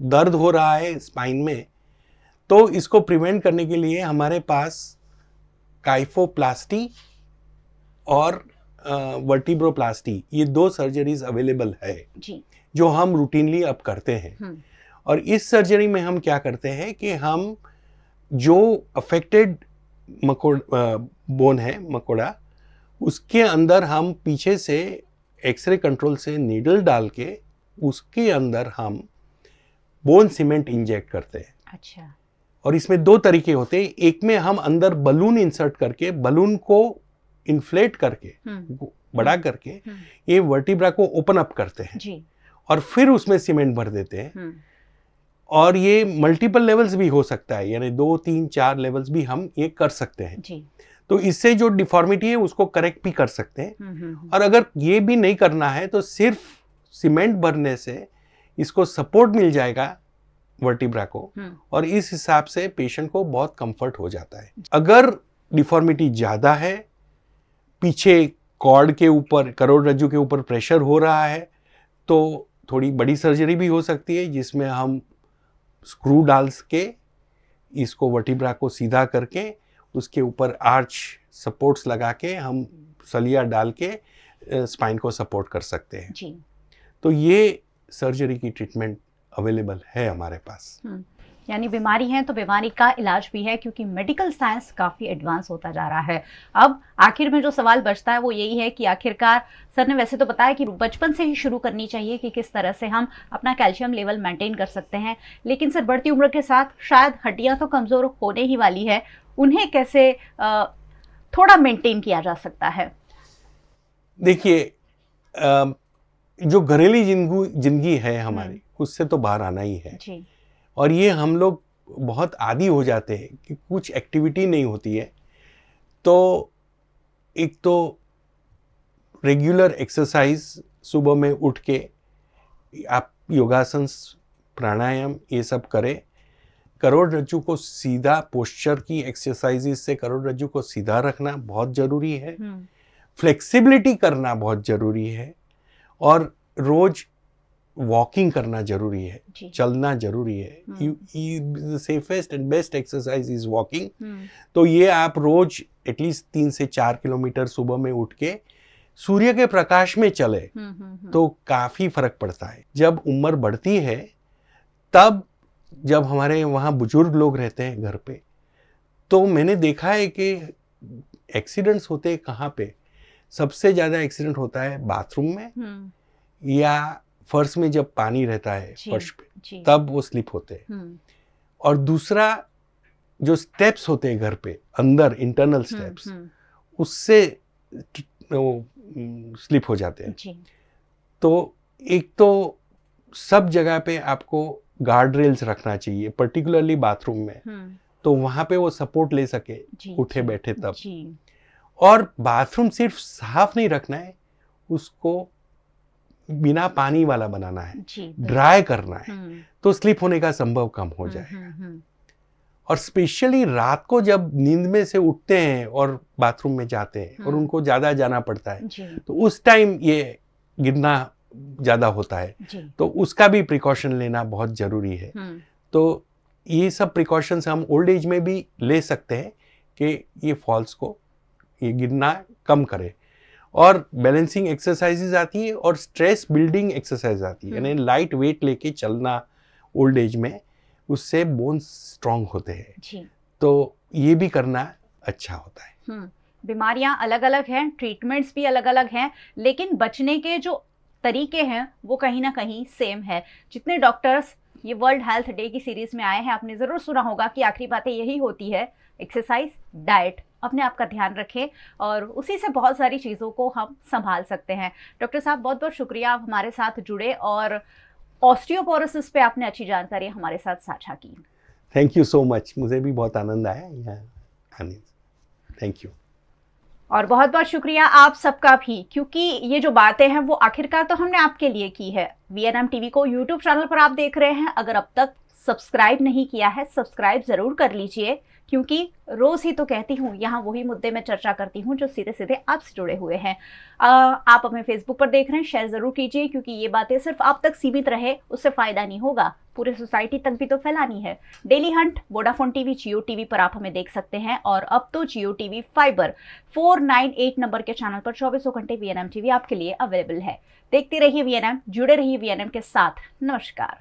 दर्द हो रहा है स्पाइन में, तो इसको प्रिवेंट करने के लिए हमारे पास काइफोप्लास्टी और वर्टिब्रोप्लास्टी, ये 2 सर्जरीज अवेलेबल है जी। जो हम रूटीनली अब करते हैं। और इस सर्जरी में हम क्या करते हैं कि हम जो अफेक्टेड बोन है, मकोड़ा, उसके अंदर हम पीछे से एक्सरे कंट्रोल से नीडल डाल के उसके अंदर हम बोन सीमेंट इंजेक्ट करते हैं। अच्छा। और इसमें 2 तरीके होते हैं, एक में हम अंदर बलून इंसर्ट करके, बलून को इन्फ्लेट करके, बड़ा करके ये वर्टिब्रा को ओपन अप करते हैं जी। और फिर उसमें सीमेंट भर देते हैं। और ये मल्टीपल लेवल्स भी हो सकता है, यानी 2, 3, 4 लेवल्स भी हम ये कर सकते हैं जी। तो इससे जो डिफॉर्मिटी है उसको करेक्ट भी कर सकते हैं। और अगर ये भी नहीं करना है तो सिर्फ सीमेंट भरने से इसको सपोर्ट मिल जाएगा वर्टिब्रा को, और इस हिसाब से पेशेंट को बहुत कंफर्ट हो जाता है। अगर डिफॉर्मिटी ज़्यादा है, पीछे कॉर्ड के ऊपर, करोड़रज्जु के ऊपर प्रेशर हो रहा है, तो थोड़ी बड़ी सर्जरी भी हो सकती है जिसमें हम स्क्रू डाल के इसको वर्टिब्रा को सीधा करके उसके ऊपर आर्च सपोर्ट्स लगा के हम सलिया डाल के स्पाइन को सपोर्ट कर सकते हैं जी। तो ये सर्जरी की ट्रीटमेंट अवेलेबल है हमारे पास। यानी बीमारी है तो बीमारी का इलाज भी है, क्योंकि मेडिकल साइंस काफ़ी एडवांस होता जा रहा है। अब आखिर में जो सवाल बचता है वो यही है कि आखिरकार सर ने वैसे तो बताया कि बचपन से ही शुरू करनी चाहिए कि किस तरह से हम अपना कैल्शियम लेवल मेंटेन कर सकते हैं, लेकिन सर बढ़ती उम्र के साथ शायद हड्डियाँ तो कमज़ोर होने ही वाली है, उन्हें कैसे थोड़ा मेंटेन किया जा सकता है? देखिए, जो घरेलू जिंदगी है हमारी, उससे तो बाहर आना ही है जी। और ये हम लोग बहुत आदी हो जाते हैं कि कुछ एक्टिविटी नहीं होती है। तो एक तो रेगुलर एक्सरसाइज, सुबह में उठ के आप योगासन, प्राणायाम ये सब करें। करोड़रज्जु को सीधा, पोस्चर की एक्सरसाइजेज से करोड़रज्जु को सीधा रखना बहुत ज़रूरी है। फ्लेक्सिबिलिटी करना बहुत ज़रूरी है और रोज वॉकिंग करना जरूरी है, चलना जरूरी है। Safest and best exercise is walking. तो ये आप रोज एटलीस्ट 3 से 4 किलोमीटर सुबह में उठ के सूर्य के प्रकाश में चले तो काफी फर्क पड़ता है। जब उम्र बढ़ती है, तब जब हमारे वहाँ बुजुर्ग लोग रहते हैं घर पे, तो मैंने देखा है कि एक्सीडेंट्स होते हैं कहाँ पे, सबसे ज्यादा एक्सीडेंट होता है बाथरूम में या फर्श में जब पानी रहता है फर्श पे, तब वो स्लिप होते हैं। और दूसरा जो स्टेप्स होते हैं घर पे अंदर, इंटरनल स्टेप्स, उससे स्लिप हो जाते हैं। तो एक तो सब जगह पे आपको गार्ड रेल्स रखना चाहिए, पर्टिकुलरली बाथरूम में, तो वहाँ पे वो सपोर्ट ले सके उठे बैठे तब। और बाथरूम सिर्फ साफ नहीं रखना है, उसको बिना पानी वाला बनाना है, ड्राई करना है, तो स्लिप होने का संभव कम हो जाएगा। और स्पेशली रात को जब नींद में से उठते हैं और बाथरूम में जाते हैं और उनको ज़्यादा जाना पड़ता है, तो उस टाइम ये गिरना ज़्यादा होता है, तो उसका भी प्रिकॉशन लेना बहुत ज़रूरी है। तो ये सब प्रिकॉशंस हम ओल्ड एज में भी ले सकते हैं कि ये फॉल्स को, ये गिरना कम करे। और बैलेंसिंग एक्सरसाइजेज आती है और स्ट्रेस बिल्डिंग एक्सरसाइज आती है, यानी लाइट वेट लेके चलना ओल्ड एज में, उससे बोन्स स्ट्रांग होते हैं, तो ये भी करना अच्छा होता है। बीमारियां अलग अलग हैं, ट्रीटमेंट्स भी अलग अलग हैं, लेकिन बचने के जो तरीके हैं वो कहीं ना कहीं सेम है। जितने डॉक्टर्स ये वर्ल्ड हेल्थ डे की सीरीज में आए हैं, आपने ज़रूर सुना होगा कि आखिरी बातें यही होती है, एक्सरसाइज, डाइट, अपने आप का ध्यान रखें और उसी से बहुत सारी चीज़ों को हम संभाल सकते हैं। डॉक्टर साहब बहुत बहुत शुक्रिया, आप हमारे साथ जुड़े और ऑस्टियोपोरोसिस पे आपने अच्छी जानकारी हमारे साथ साझा की। थैंक यू सो मच, मुझे भी बहुत आनंद आया यहाँ आने। Thank you. और बहुत बहुत शुक्रिया आप सबका भी, क्योंकि ये जो बातें हैं वो आखिरकार तो हमने आपके लिए की है। VNM टीवी को यूट्यूब चैनल पर आप देख रहे हैं, अगर अब तक सब्सक्राइब नहीं किया है सब्सक्राइब जरूर कर लीजिए, क्योंकि रोज ही तो कहती हूँ यहाँ वही मुद्दे में चर्चा करती हूँ जो सीधे सीधे आपसे जुड़े हुए हैं। आप हमें फेसबुक पर देख रहे हैं, शेयर जरूर कीजिए, क्योंकि ये बातें सिर्फ आप तक सीमित रहे उससे फायदा नहीं होगा, पूरे सोसाइटी तक भी तो फैलानी है। डेली हंट, वोडाफोन टीवी, जियो टीवी पर आप हमें देख सकते हैं और अब तो जियो टीवी फाइबर 498 नंबर के चैनल पर 24 घंटे VNM टीवी आपके लिए अवेलेबल है। देखते रहिए VNM, जुड़े रहिए VNM के साथ। नमस्कार।